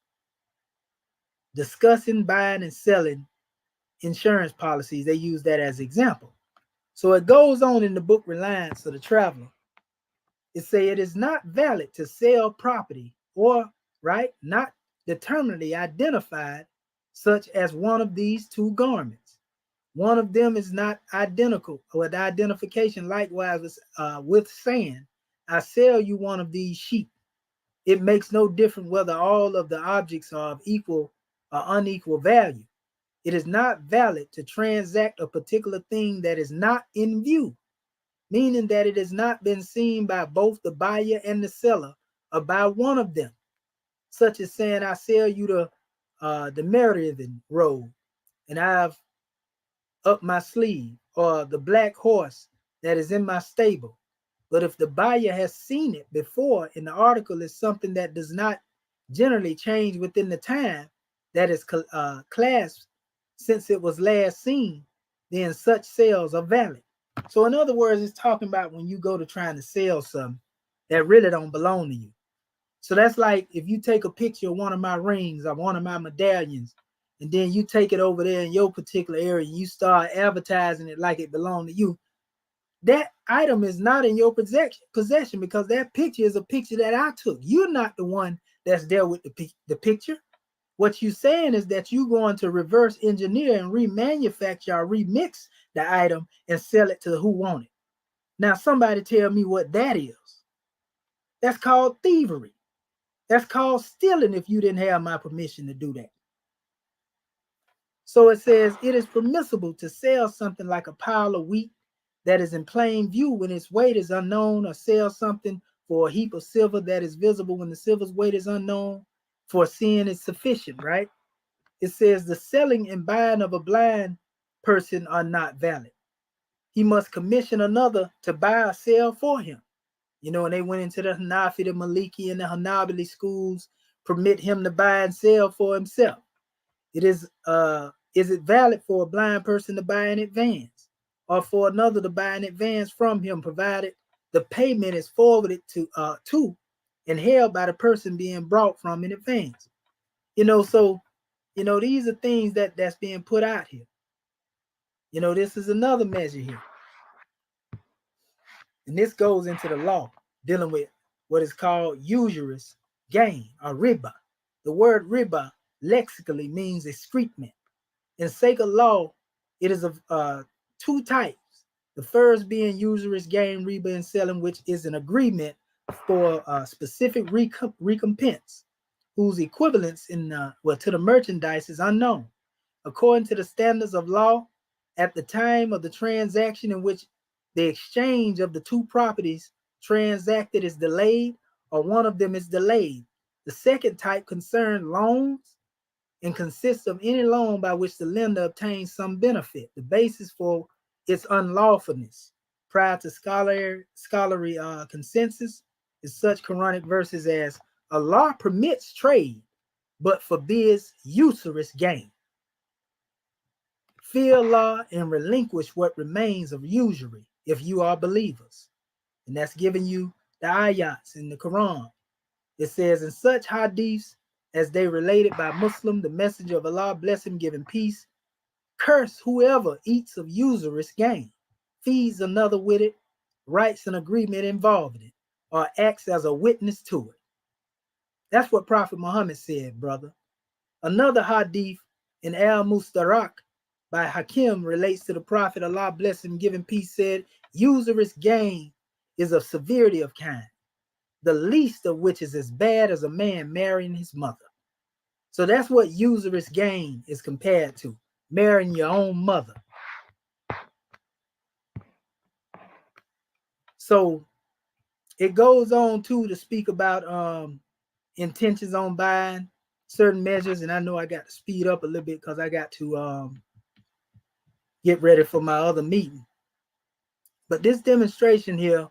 Discussing buying and selling insurance policies, they use that as example. So it goes on in the book Reliance of the Traveler. It say it is not valid to sell property or, not determinately identified, such as one of these 2 garments. One of them is not identical, or the identification likewise with saying, I sell you one of these sheep. It makes no difference whether all of the objects are of equal or unequal value. It is not valid to transact a particular thing that is not in view, meaning that it has not been seen by both the buyer and the seller, or by one of them, such as saying, I sell you the the Meridian road, and I've up my sleeve, or the black horse that is in my stable. But if the buyer has seen it before and the article is something that does not generally change within the time that is clasped since it was last seen, then such sales are valid. So in other words, it's talking about when you go to trying to sell something that really don't belong to you. So that's like if you take a picture of one of my rings or one of my medallions, and then you take it over there in your particular area and you start advertising it like it belonged to you, that item is not in your possession because that picture is a picture that I took. You're not the one that's there with the picture. What you're saying is that you're going to reverse engineer and remanufacture or remix the item and sell it to who want it. Now, somebody tell me what that is. That's called thievery. That's called stealing if you didn't have my permission to do that. So it says it is permissible to sell something like a pile of wheat that is in plain view when its weight is unknown, or sell something for a heap of silver that is visible when the silver's weight is unknown, for seeing is sufficient, right? It says the selling and buying of a blind person are not valid. He must commission another to buy or sell for him. You know, and they went into the Hanafi, the Maliki, and the Hanabali schools, permit him to buy and sell for himself. Is it valid for a blind person to buy in advance, or for another to buy in advance from him, provided the payment is forwarded to and held by the person being brought from in advance? You know, so these are things that's being put out here. You know, this is another measure here. And this goes into the law dealing with what is called usurious gain, or riba. The word riba lexically means excrement. In sacred law, it is of two types. The first being usurious gain, riba, and selling, which is an agreement for a specific recompense, whose equivalence to the merchandise is unknown. According to the standards of law, at the time of the transaction in which the exchange of the two properties transacted is delayed, or one of them is delayed. The second type concerns loans and consists of any loan by which the lender obtains some benefit. The basis for its unlawfulness, prior to scholarly consensus, is such Quranic verses as Allah permits trade, but forbids usurious gain. Fear Allah and relinquish what remains of usury if you are believers. And that's giving you the ayats in the Quran. It says, in such hadiths as they related by Muslim, the messenger of Allah, bless him, give him peace, curse whoever eats of usurious gain, feeds another with it, writes an agreement involving it, or acts as a witness to it. That's what Prophet Muhammad said, brother. Another hadith in Al-Mustarak by Hakim relates to the Prophet, Allah bless him, give him peace, said, usurious gain is of severity of kind, the least of which is as bad as a man marrying his mother. So that's what usurious gain is compared to, marrying your own mother. So it goes on to speak about intentions on buying certain measures, and I know I got to speed up a little bit because I got to get ready for my other meeting. But this demonstration here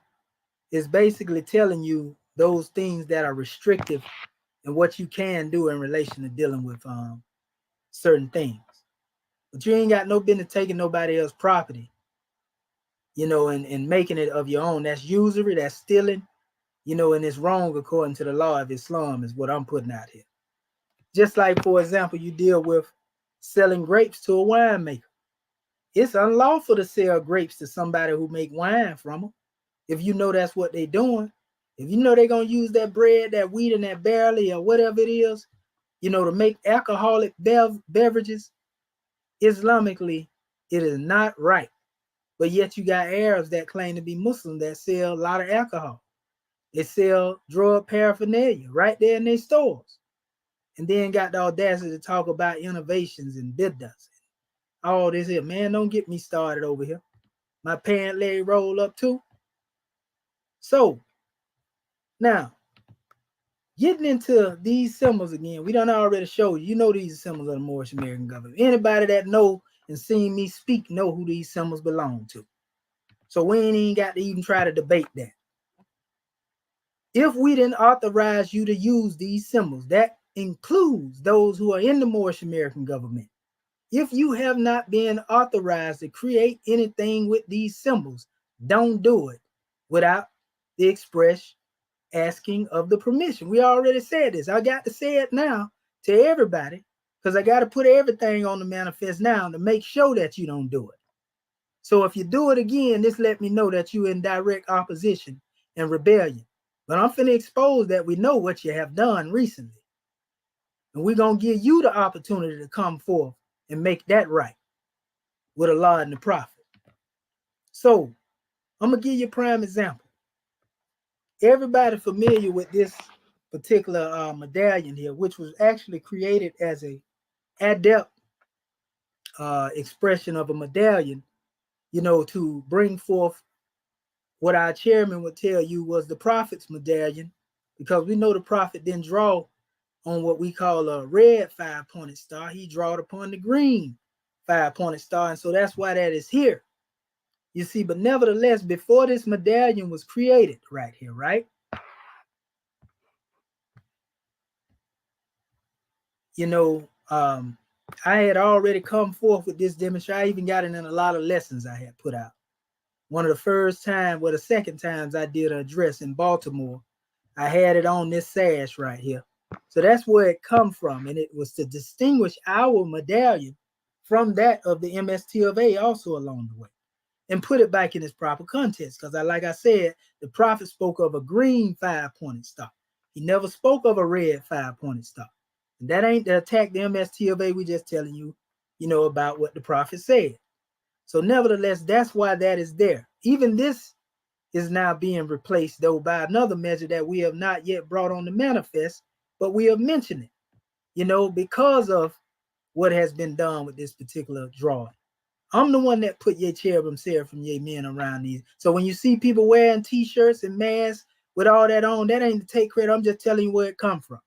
is basically telling you those things that are restrictive and what you can do in relation to dealing with certain things. But you ain't got no business taking nobody else's property, you know, and making it of your own. That's usury, that's stealing, you know, and it's wrong according to the law of Islam is what I'm putting out here. Just like, for example, you deal with selling grapes to a winemaker. It's unlawful to sell grapes to somebody who make wine from them. If you know that's what they're doing, if you know they're going to use that bread, that wheat, and that barley or whatever it is, you know, to make alcoholic beverages, Islamically, it is not right. But yet you got Arabs that claim to be Muslim that sell a lot of alcohol. They sell drug paraphernalia right there in their stores. And then got the audacity to talk about innovations and biddas. All this here. Man, don't get me started over here. My pant leg roll up too. So, now, Getting into these symbols again, we done already showed you. You know these are symbols of the Moorish American government. Anybody that know and seen me speak know who these symbols belong to. So we ain't even got to even try to debate that. If we didn't authorize you to use these symbols, that includes those who are in the Moorish American government. If you have not been authorized to create anything with these symbols, don't do it without the express asking of the permission. We already said this. I got to say it now to everybody because I got to put everything on the manifest now to make sure that you don't do it. So if you do it again, this let me know that you're in direct opposition and rebellion. But I'm finna expose that we know what you have done recently. And we're going to give you the opportunity to come forth and make that right with Allah and the Prophet. So I'm going to give you a prime example. Everybody familiar with this particular medallion here, which was actually created as a adept expression of a medallion, you know, to bring forth what our chairman would tell you was the prophet's medallion, because we know the prophet didn't draw on what we call a red 5-pointed star. He drawed upon the green 5-pointed star, and so that's why that is here. You see, but nevertheless, before this medallion was created right here, right? You know, I had already come forth with this demonstration. I even got it in a lot of lessons I had put out. One of the first time, well, the second times I did an address in Baltimore, I had it on this sash right here. So that's where it come from. And it was to distinguish our medallion from that of the MST of A also along the way, and put it back in its proper context. Because like I said, the prophet spoke of a green 5-pointed star. He never spoke of a red 5-pointed star. And that ain't to attack the MST of A. We just telling you, you know, about what the prophet said. So nevertheless, that's why that is there. Even this is now being replaced, though, by another measure that we have not yet brought on the manifest, but we have mentioned it, you know, because of what has been done with this particular drawing. I'm the one that put your cherubim seraphim, your men around these. So when you see people wearing t-shirts and masks with all that on, that ain't to take credit. I'm just telling you where it come from,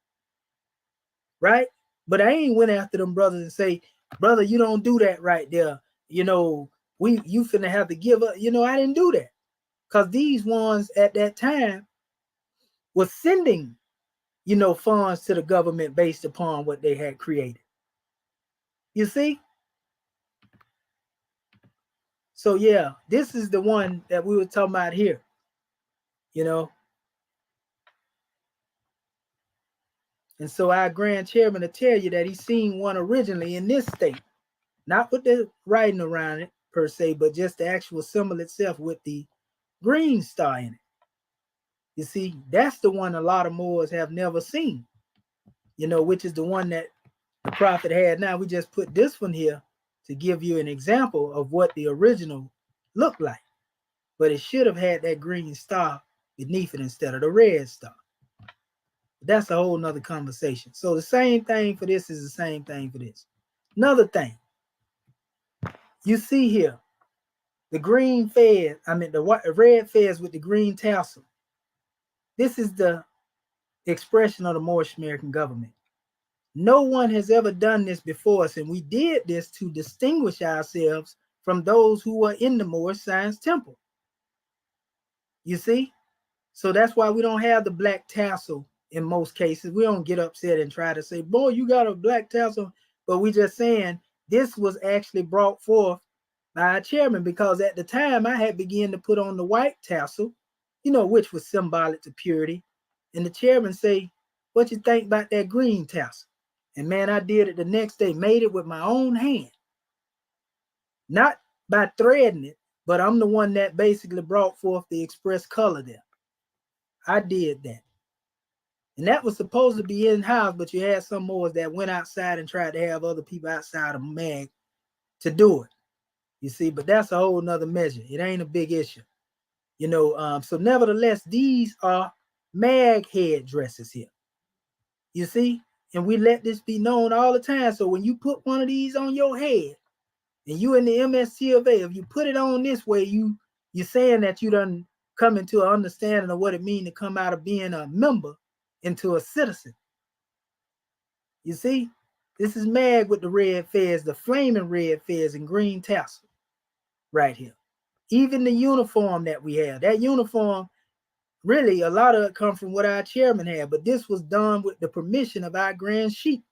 right? But I ain't went after them brothers and say, brother, you don't do that right there. You know, you finna have to give up. You know, I didn't do that. Because these ones at that time was sending, you know, funds to the government based upon what they had created. You see? So yeah, this is the one that we were talking about here, you know. And so our grand chairman will tell you that he's seen one originally in this state, not with the writing around it per se, but just the actual symbol itself with the green star in it. You see, that's the one a lot of Moors have never seen, you know, which is the one that the prophet had. Now we just put this one here to give you an example of what the original looked like, but it should have had that green star beneath it instead of the red star. But that's a whole nother conversation. So the same thing for this is the same thing for this. Another thing you see here, the green fez, the red fez with the green tassel. This is the expression of the Moorish American government. No one has ever done this before us, and we did this to distinguish ourselves from those who were in the Moorish Science Temple. You see? So that's why we don't have the black tassel in most cases. We don't get upset and try to say, boy, you got a black tassel. But we just saying this was actually brought forth by our chairman, because at the time I had begun to put on the white tassel, you know, which was symbolic to purity. And the chairman say, what you think about that green tassel? And man, I did it the next day, made it with my own hand. Not by threading it, but I'm the one that basically brought forth the express color there. I did that. And that was supposed to be in-house, but you had some Moors that went outside and tried to have other people outside of MAG to do it. You see, but that's a whole nother measure. It ain't a big issue. You know, so nevertheless, these are MAG head dresses here. You see? And we let this be known all the time. So when you put one of these on your head, and you in the MST of A, if you put it on this way, you're saying that you done come into an understanding of what it means to come out of being a member into a citizen. You see, this is Mag with the red fez, the flaming red fez and green tassel right here. Even the uniform that we have, that uniform, really, a lot of it comes from what our chairman had, but this was done with the permission of our Grand Sheik.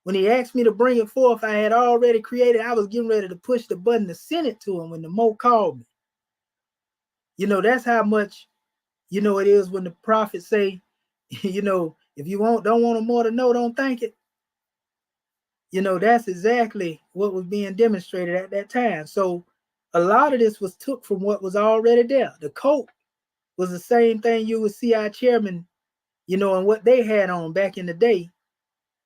When he asked me to bring it forth, I had already created, I was getting ready to push the button to send it to him when the Mo called me. You know, that's how much, you know, it is when the prophets say, you know, if you don't want more to know, don't think it. You know, that's exactly what was being demonstrated at that time. So a lot of this was took from what was already there. The coat was the same thing you would see our chairman, you know, and what they had on back in the day,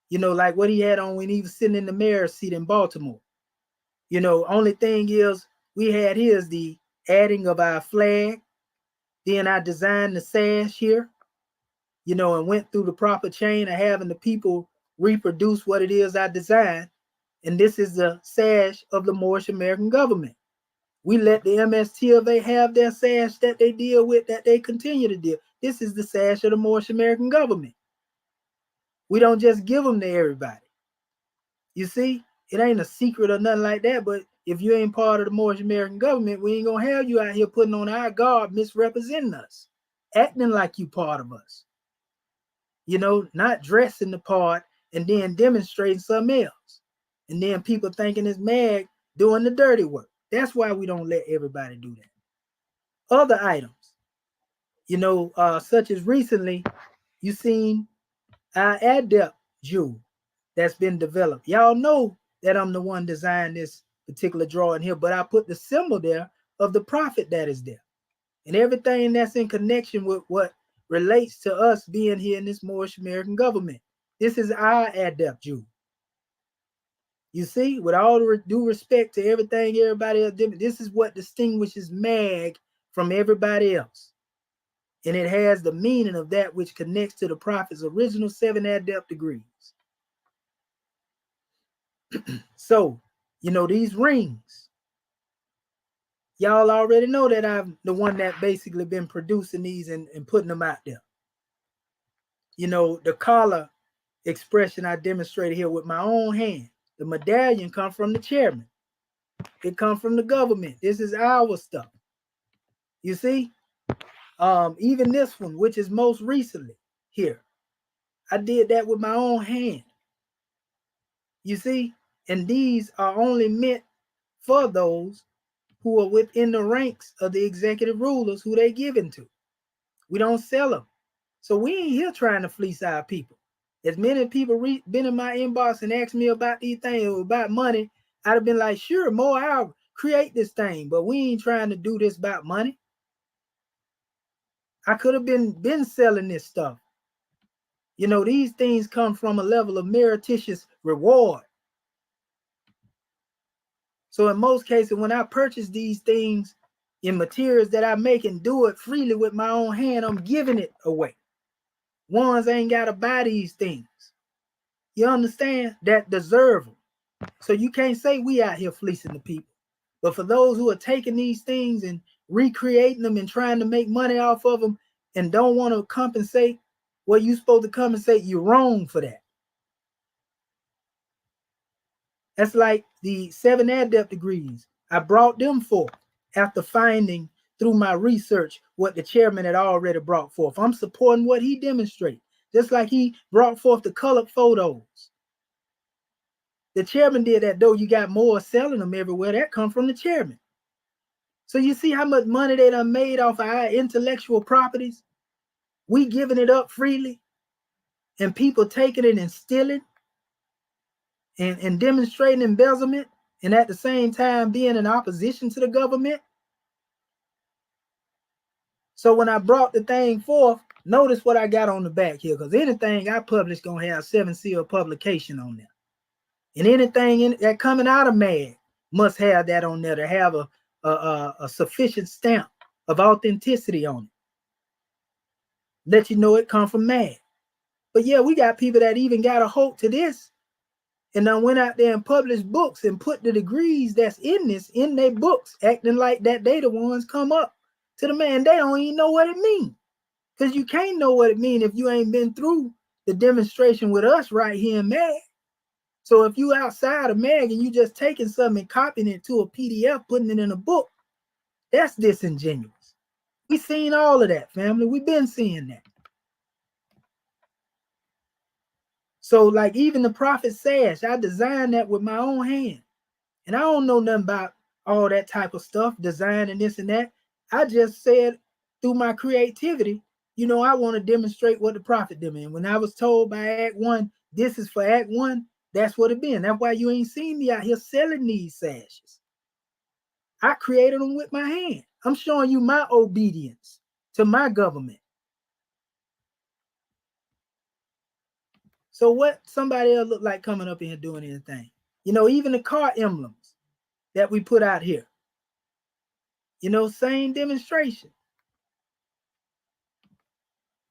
you know, like what he had on when he was sitting in the mayor's seat in Baltimore. You know, only thing is we had here is the adding of our flag. Then I designed the sash here, you know, and went through the proper chain of having the people reproduce what it is I designed. And this is the sash of the Moorish American government. We let the MSTLA have their sash that they deal with, that they continue to deal. This is the sash of the Moorish American government. We don't just give them to everybody. You see, it ain't a secret or nothing like that, but if you ain't part of the Moorish American government, we ain't gonna have you out here putting on our guard, misrepresenting us, acting like you part of us. You know, not dressing the part and then demonstrating something else. And then people thinking it's Mag doing the dirty work. That's why we don't let everybody do that. Other items, you know, such as recently, you seen our adept jewel that's been developed. Y'all know that I'm the one designed this particular drawing here, but I put the symbol there of the prophet that is there. And everything that's in connection with what relates to us being here in this Moorish American government. This is our adept jewel. You see, with all due respect to everything everybody else did, this is what distinguishes Mag from everybody else. And it has the meaning of that which connects to the prophet's original 7 adept degrees. So, you know, these rings, y'all already know that I'm the one that basically been producing these and putting them out there. You know, the collar expression I demonstrated here with my own hand. The medallion come from the chairman. It comes from the government. This is our stuff. You see? Even this one, which is most recently here, I did that with my own hand. You see? And these are only meant for those who are within the ranks of the executive rulers who they given to. We don't sell them. So we ain't here trying to fleece our people. As many people been in my inbox and asked me about these things, about money, I'd have been like, sure, more, I'll create this thing, but we ain't trying to do this about money. I could have been selling this stuff. You know, these things come from a level of merititious reward. So in most cases, when I purchase these things in materials that I make and do it freely with my own hand, I'm giving it away. Ones ain't got to buy these things. You understand? That deserve them. So you can't say we out here fleecing the people. But for those who are taking these things and recreating them and trying to make money off of them and don't want to compensate, well, you're supposed to compensate. You're wrong for that. That's like the 7 adept degrees. I brought them forth after finding through my research what the chairman had already brought forth. I'm supporting what he demonstrated, just like he brought forth the colored photos. The chairman did that, though. You got more selling them everywhere. That come from the chairman. So you see how much money they done made off of our intellectual properties? We giving it up freely, and people taking it and stealing and demonstrating embezzlement, and at the same time being in opposition to the government. So when I brought the thing forth, notice what I got on the back here, because anything I publish gonna have 7 seal publication on there. And anything that coming out of MAG must have that on there to have a sufficient stamp of authenticity on it. Let you know it come from MAG. But yeah, we got people that even got a hope to this and then went out there and published books and put the degrees that's in this in their books, acting like that they the ones come up to the man. They don't even know what it means. Because you can't know what it means if you ain't been through the demonstration with us right here in MAG. So if you outside of MAG and you just taking something and copying it to a PDF, putting it in a book, that's disingenuous. We seen all of that, family. We've been seeing that. So like even the prophet sash, I designed that with my own hand. And I don't know nothing about all that type of stuff, design and this and that. I just said through my creativity, I want to demonstrate what the prophet did. And when I was told by Act 1, this is for Act 1, that's what it been. That's why you ain't seen me out here selling these sashes. I created them with my hand. I'm showing you my obedience to my government. So what somebody else look like coming up in here doing anything? Even the car emblems that we put out here. Same demonstration.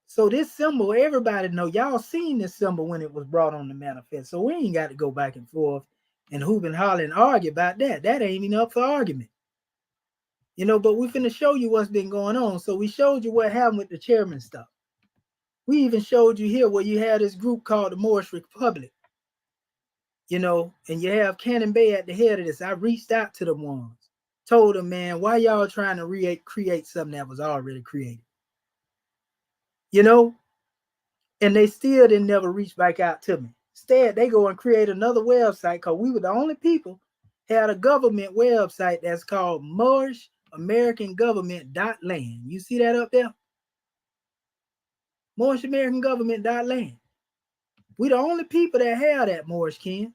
So this symbol, everybody know, y'all seen this symbol when it was brought on the manifest. So we ain't got to go back and forth and hoop and holler and argue about that. That ain't even up for argument. But we finna show you what's been going on. So we showed you what happened with the chairman stuff. We even showed you here where you had this group called the Moorish Republic. And you have Cannon Bay at the head of this. I reached out to them ones, told them, man, why y'all trying to create something that was already created? And they still didn't never reach back out to me. Instead, they go and create another website because we were the only people had a government website that's called Moorish American Government.land. You see that up there? Moorish American Government.land. We the only people that have that, Moorish Ken.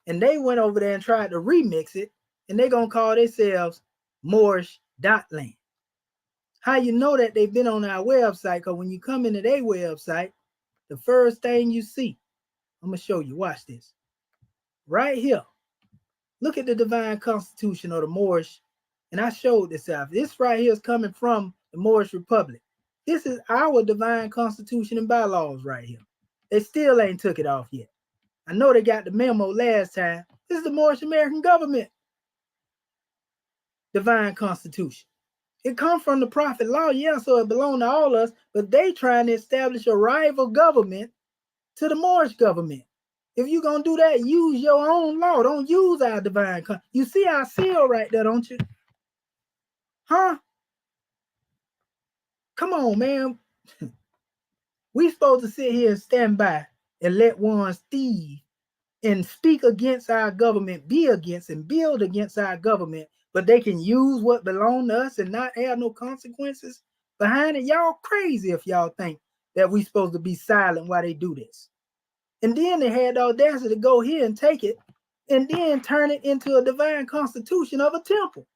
And they went over there and tried to remix it, and they gonna call themselves Moorish.land. How you know that they've been on our website? Because when you come into their website, the first thing you see, I'm gonna show you. Watch this. Right here. Look at the divine constitution of the Moorish. And I showed this out. This right here is coming from the Moorish Republic. This is our divine constitution and bylaws right here. They still ain't took it off yet. I know they got the memo last time. This is the Moorish American government divine constitution. It comes from the prophet law, yeah, so it belongs to all us, but they trying to establish a rival government to the Moorish government. If you're going to do that, use your own law. Don't use our divine. You see our seal right there, don't you? Huh? Come on, man. We supposed to sit here and stand by and let ones thieve and speak against our government, be against and build against our government, but they can use what belong to us and not have no consequences behind it. Y'all crazy if y'all think that we supposed to be silent while they do this. And then they had the audacity to go here and take it and then turn it into a divine constitution of a temple.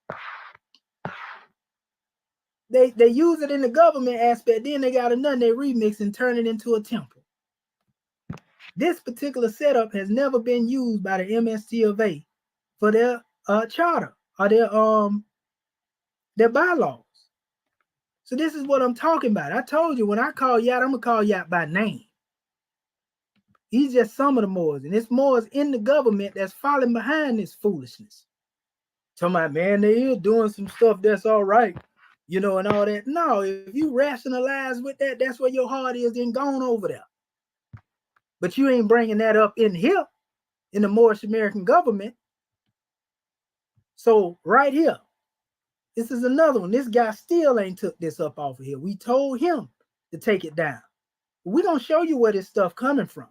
They use it in the government aspect, then they got another, they remix and turn it into a temple. This particular setup has never been used by the MST of A for their charter or their bylaws. So this is what I'm talking about. I told you when I call you out, I'm gonna call you out by name. He's just some of the Moors, and it's Moors in the government that's falling behind this foolishness. Talking about, man, they is doing some stuff that's all right, and all that. No, if you rationalize with that, that's where your heart is, then gone over there. But you ain't bringing that up in here, in the Moorish American government. So right here, this is another one. This guy still ain't took this up off of here. We told him to take it down. We're going to show you where this stuff coming from.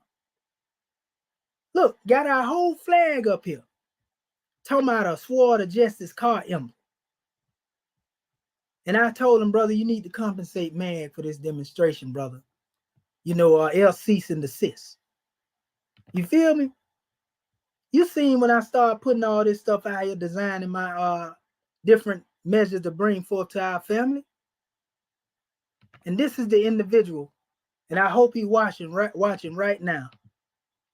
Look, got our whole flag up here. Talking about a sword of justice car emblem. And I told him, brother, you need to compensate MAG for this demonstration, brother. Or else cease and desist. You feel me? You seen when I started putting all this stuff out here, designing my different measures to bring forth to our family. And this is the individual, and I hope he's watching right now,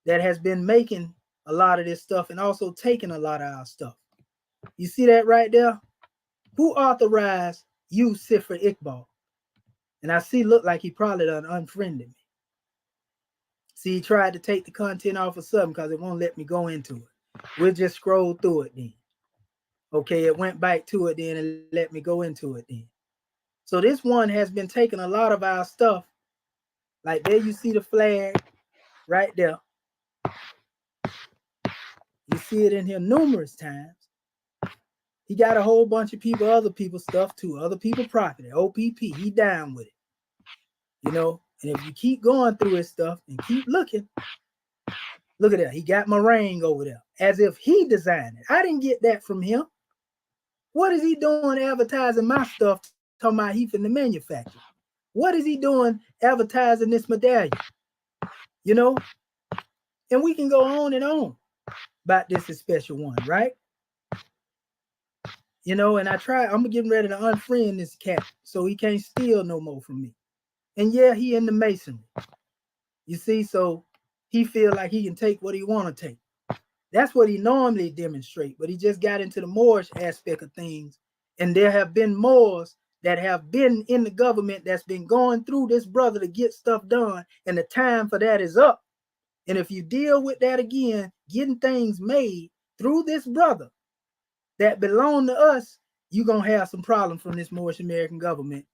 that has been making a lot of this stuff and also taking a lot of our stuff. You see that right there? Who authorized you, Sifra Iqbal? And I see look like he probably done unfriended me. See, he tried to take the content off of something because it won't let me go into it. We'll just scroll through it then. Okay, it went back to it then and let me go into it then. So this one has been taking a lot of our stuff. Like there you see the flag right there. You see it in here numerous times. He got a whole bunch of people, other people's stuff too, other people's property, OPP. He down with it. You know, and if you keep going through his stuff and keep looking, look at that. He got my ring over there as if he designed it. I didn't get that from him. What is he doing advertising my stuff, talking about he finna manufacture? What is he doing advertising this medallion? You know, and we can go on and on about this special one, right? You know, and I'm getting ready to unfriend this cat so he can't steal no more from me. And yeah, he in the masonry. You see, so he feel like he can take what he want to take. That's what he normally demonstrate, but he just got into the Moorish aspect of things. And there have been Moors that have been in the government that's been going through this brother to get stuff done, and the time for that is up. And if you deal with that again, getting things made through this brother that belong to us, you're going to have some problems from this Moorish American government.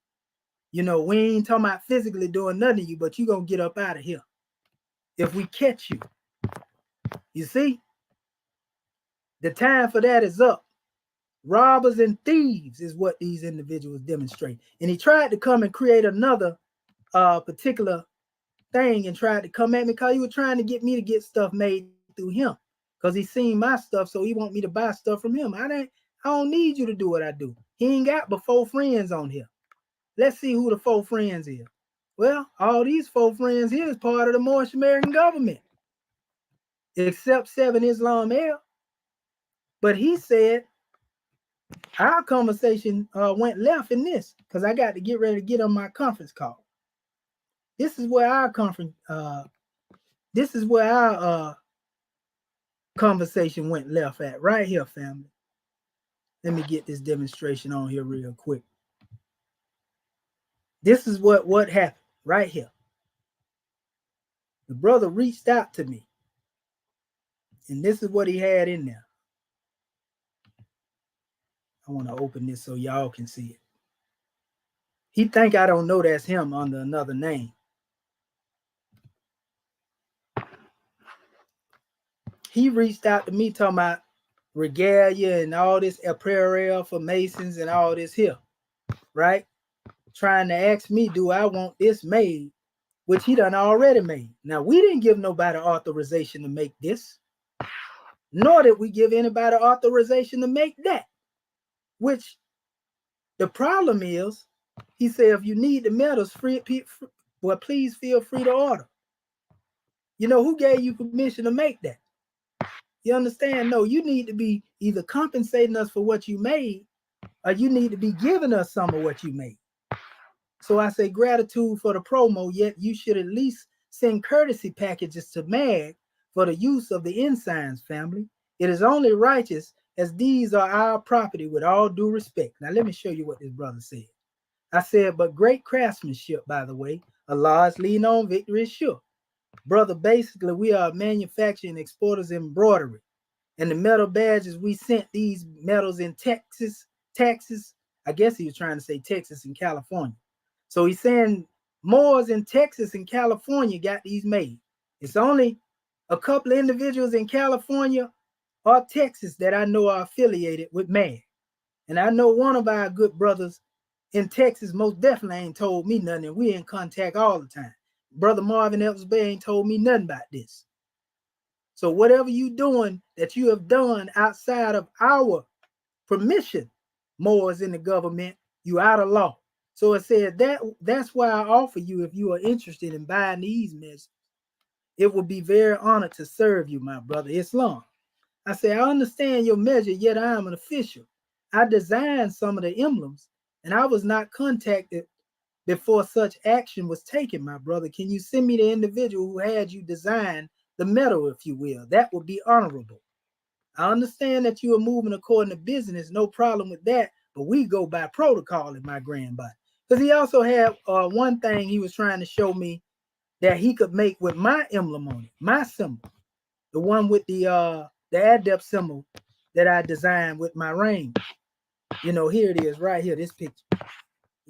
You know, we ain't talking about physically doing nothing to you, but you're going to get up out of here if we catch you. You see? The time for that is up. Robbers and thieves is what these individuals demonstrate. And he tried to come and create another particular thing and tried to come at me because he was trying to get me to get stuff made through him because he seen my stuff, so he want me to buy stuff from him. I don't need you to do what I do. He ain't got but 4 friends on here. Let's see who the 4 friends is. Well, all these 4 friends here is part of the Moorish American government, except 7 Islam Air. But he said our conversation went left in this because I got to get ready to get on my conference call. This is where our conversation went left at, right here, family. Let me get this demonstration on here real quick. This is what happened right here. The brother reached out to me, and this is what he had in there. I want to open this so y'all can see it. He think I don't know that's him under another name. He reached out to me talking about regalia and all this apparel for Masons and all this here, right? Trying to ask me, do I want this made, which he done already made. Now, we didn't give nobody authorization to make this, nor did we give anybody authorization to make that, which the problem is, he said, if you need the metals, well, please feel free to order. You know, who gave you permission to make that? You understand? No, you need to be either compensating us for what you made, or you need to be giving us some of what you made. So I say gratitude for the promo, yet you should at least send courtesy packages to MAG for the use of the ensigns, family. It is only righteous as these are our property with all due respect. Now let me show you what this brother said. I said, but great craftsmanship, by the way. Allah's lean on, victory is sure. Brother, basically, we are manufacturing exporters embroidery. And the metal badges, we sent these metals in Texas. I guess he was trying to say Texas and California. So he's saying Moors in Texas and California got these made. It's only a couple of individuals in California or Texas that I know are affiliated with MAG. And I know one of our good brothers in Texas most definitely ain't told me nothing, and we in contact all the time. Brother Marvin Epps Bay ain't told me nothing about this. So whatever you doing that you have done outside of our permission, Moors in the government, you out of law. So it said that's why I offer you, if you are interested in buying these measures, it would be very honored to serve you, my brother Islam. I say, I understand your measure, yet I am an official. I designed some of the emblems, and I was not contacted before such action was taken, my brother. Can you send me the individual who had you design the metal, if you will? That would be honorable. I understand that you are moving according to business, no problem with that, but we go by protocol in my grandbody. Because he also had one thing he was trying to show me that he could make with my emblem on it, my symbol, the one with the adept symbol that I designed with my ring. You know, here it is right here, this picture.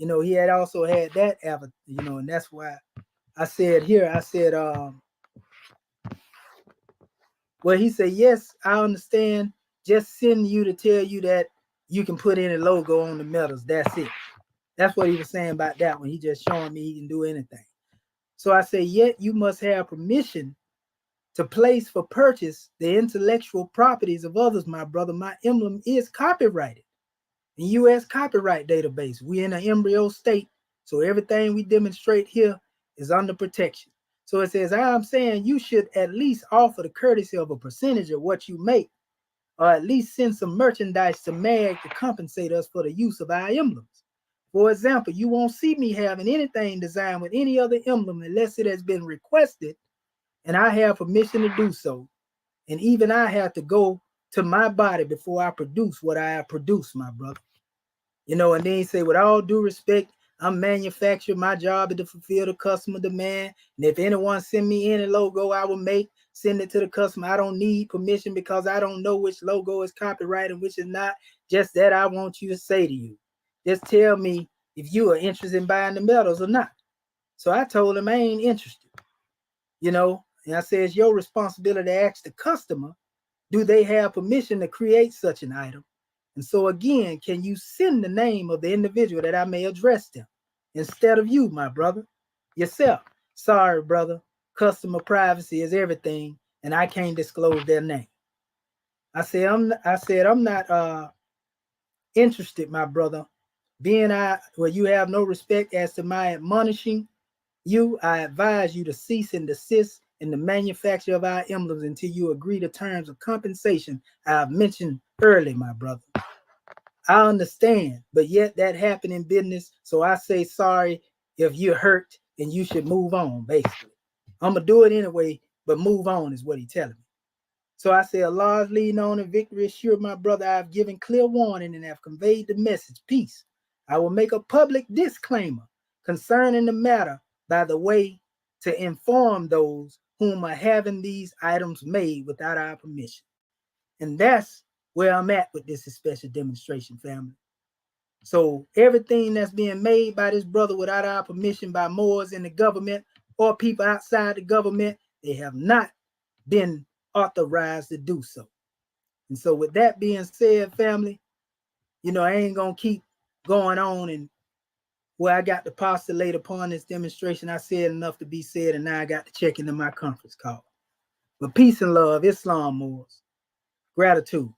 You know, he had also had that you know, and that's why I said here, I said, well, he said, yes, I understand. Just send you to tell you that you can put any logo on the metals. That's it. That's what he was saying about that one. He just showing me he can do anything. So I say, yet you must have permission to place for purchase the intellectual properties of others, my brother. My emblem is copyrighted in U.S. copyright database. We in an embryo state, so everything we demonstrate here is under protection. So it says, I'm saying you should at least offer the courtesy of a percentage of what you make, or at least send some merchandise to MAG to compensate us for the use of our emblems. For example, you won't see me having anything designed with any other emblem unless it has been requested and I have permission to do so. And even I have to go to my body before I produce what I have produced, my brother. You know, and then he say, with all due respect, I'm manufacturing. My job is to fulfill the customer demand. And if anyone send me any logo I will make, send it to the customer. I don't need permission because I don't know which logo is copyrighted and which is not. Just that I want you to say to you. Just tell me if you are interested in buying the metals or not. So I told him I ain't interested. You know, and I said, it's your responsibility to ask the customer, do they have permission to create such an item? And so again, can you send the name of the individual that I may address them instead of you, my brother? Yourself. Sorry, brother. Customer privacy is everything, and I can't disclose their name. I said I'm not interested, my brother. Being you have no respect as to my admonishing you, I advise you to cease and desist in the manufacture of our emblems until you agree to terms of compensation I've mentioned earlier, my brother. I understand, but yet that happened in business, so I say sorry if you're hurt and you should move on, basically. I'm going to do it anyway, but move on is what he's telling me. So I say, Allah's leading on and victory is sure, my brother. I've given clear warning and have conveyed the message, peace. I will make a public disclaimer concerning the matter by the way to inform those whom are having these items made without our permission. And that's where I'm at with this special demonstration, family. So everything that's being made by this brother without our permission by Moors in the government or people outside the government, they have not been authorized to do so. And so with that being said, family, you know, I ain't gonna keep going on and where I got to postulate upon this demonstration. I said enough to be said, and now I got to check into my conference call. But peace and love, Islam Moors. Gratitude.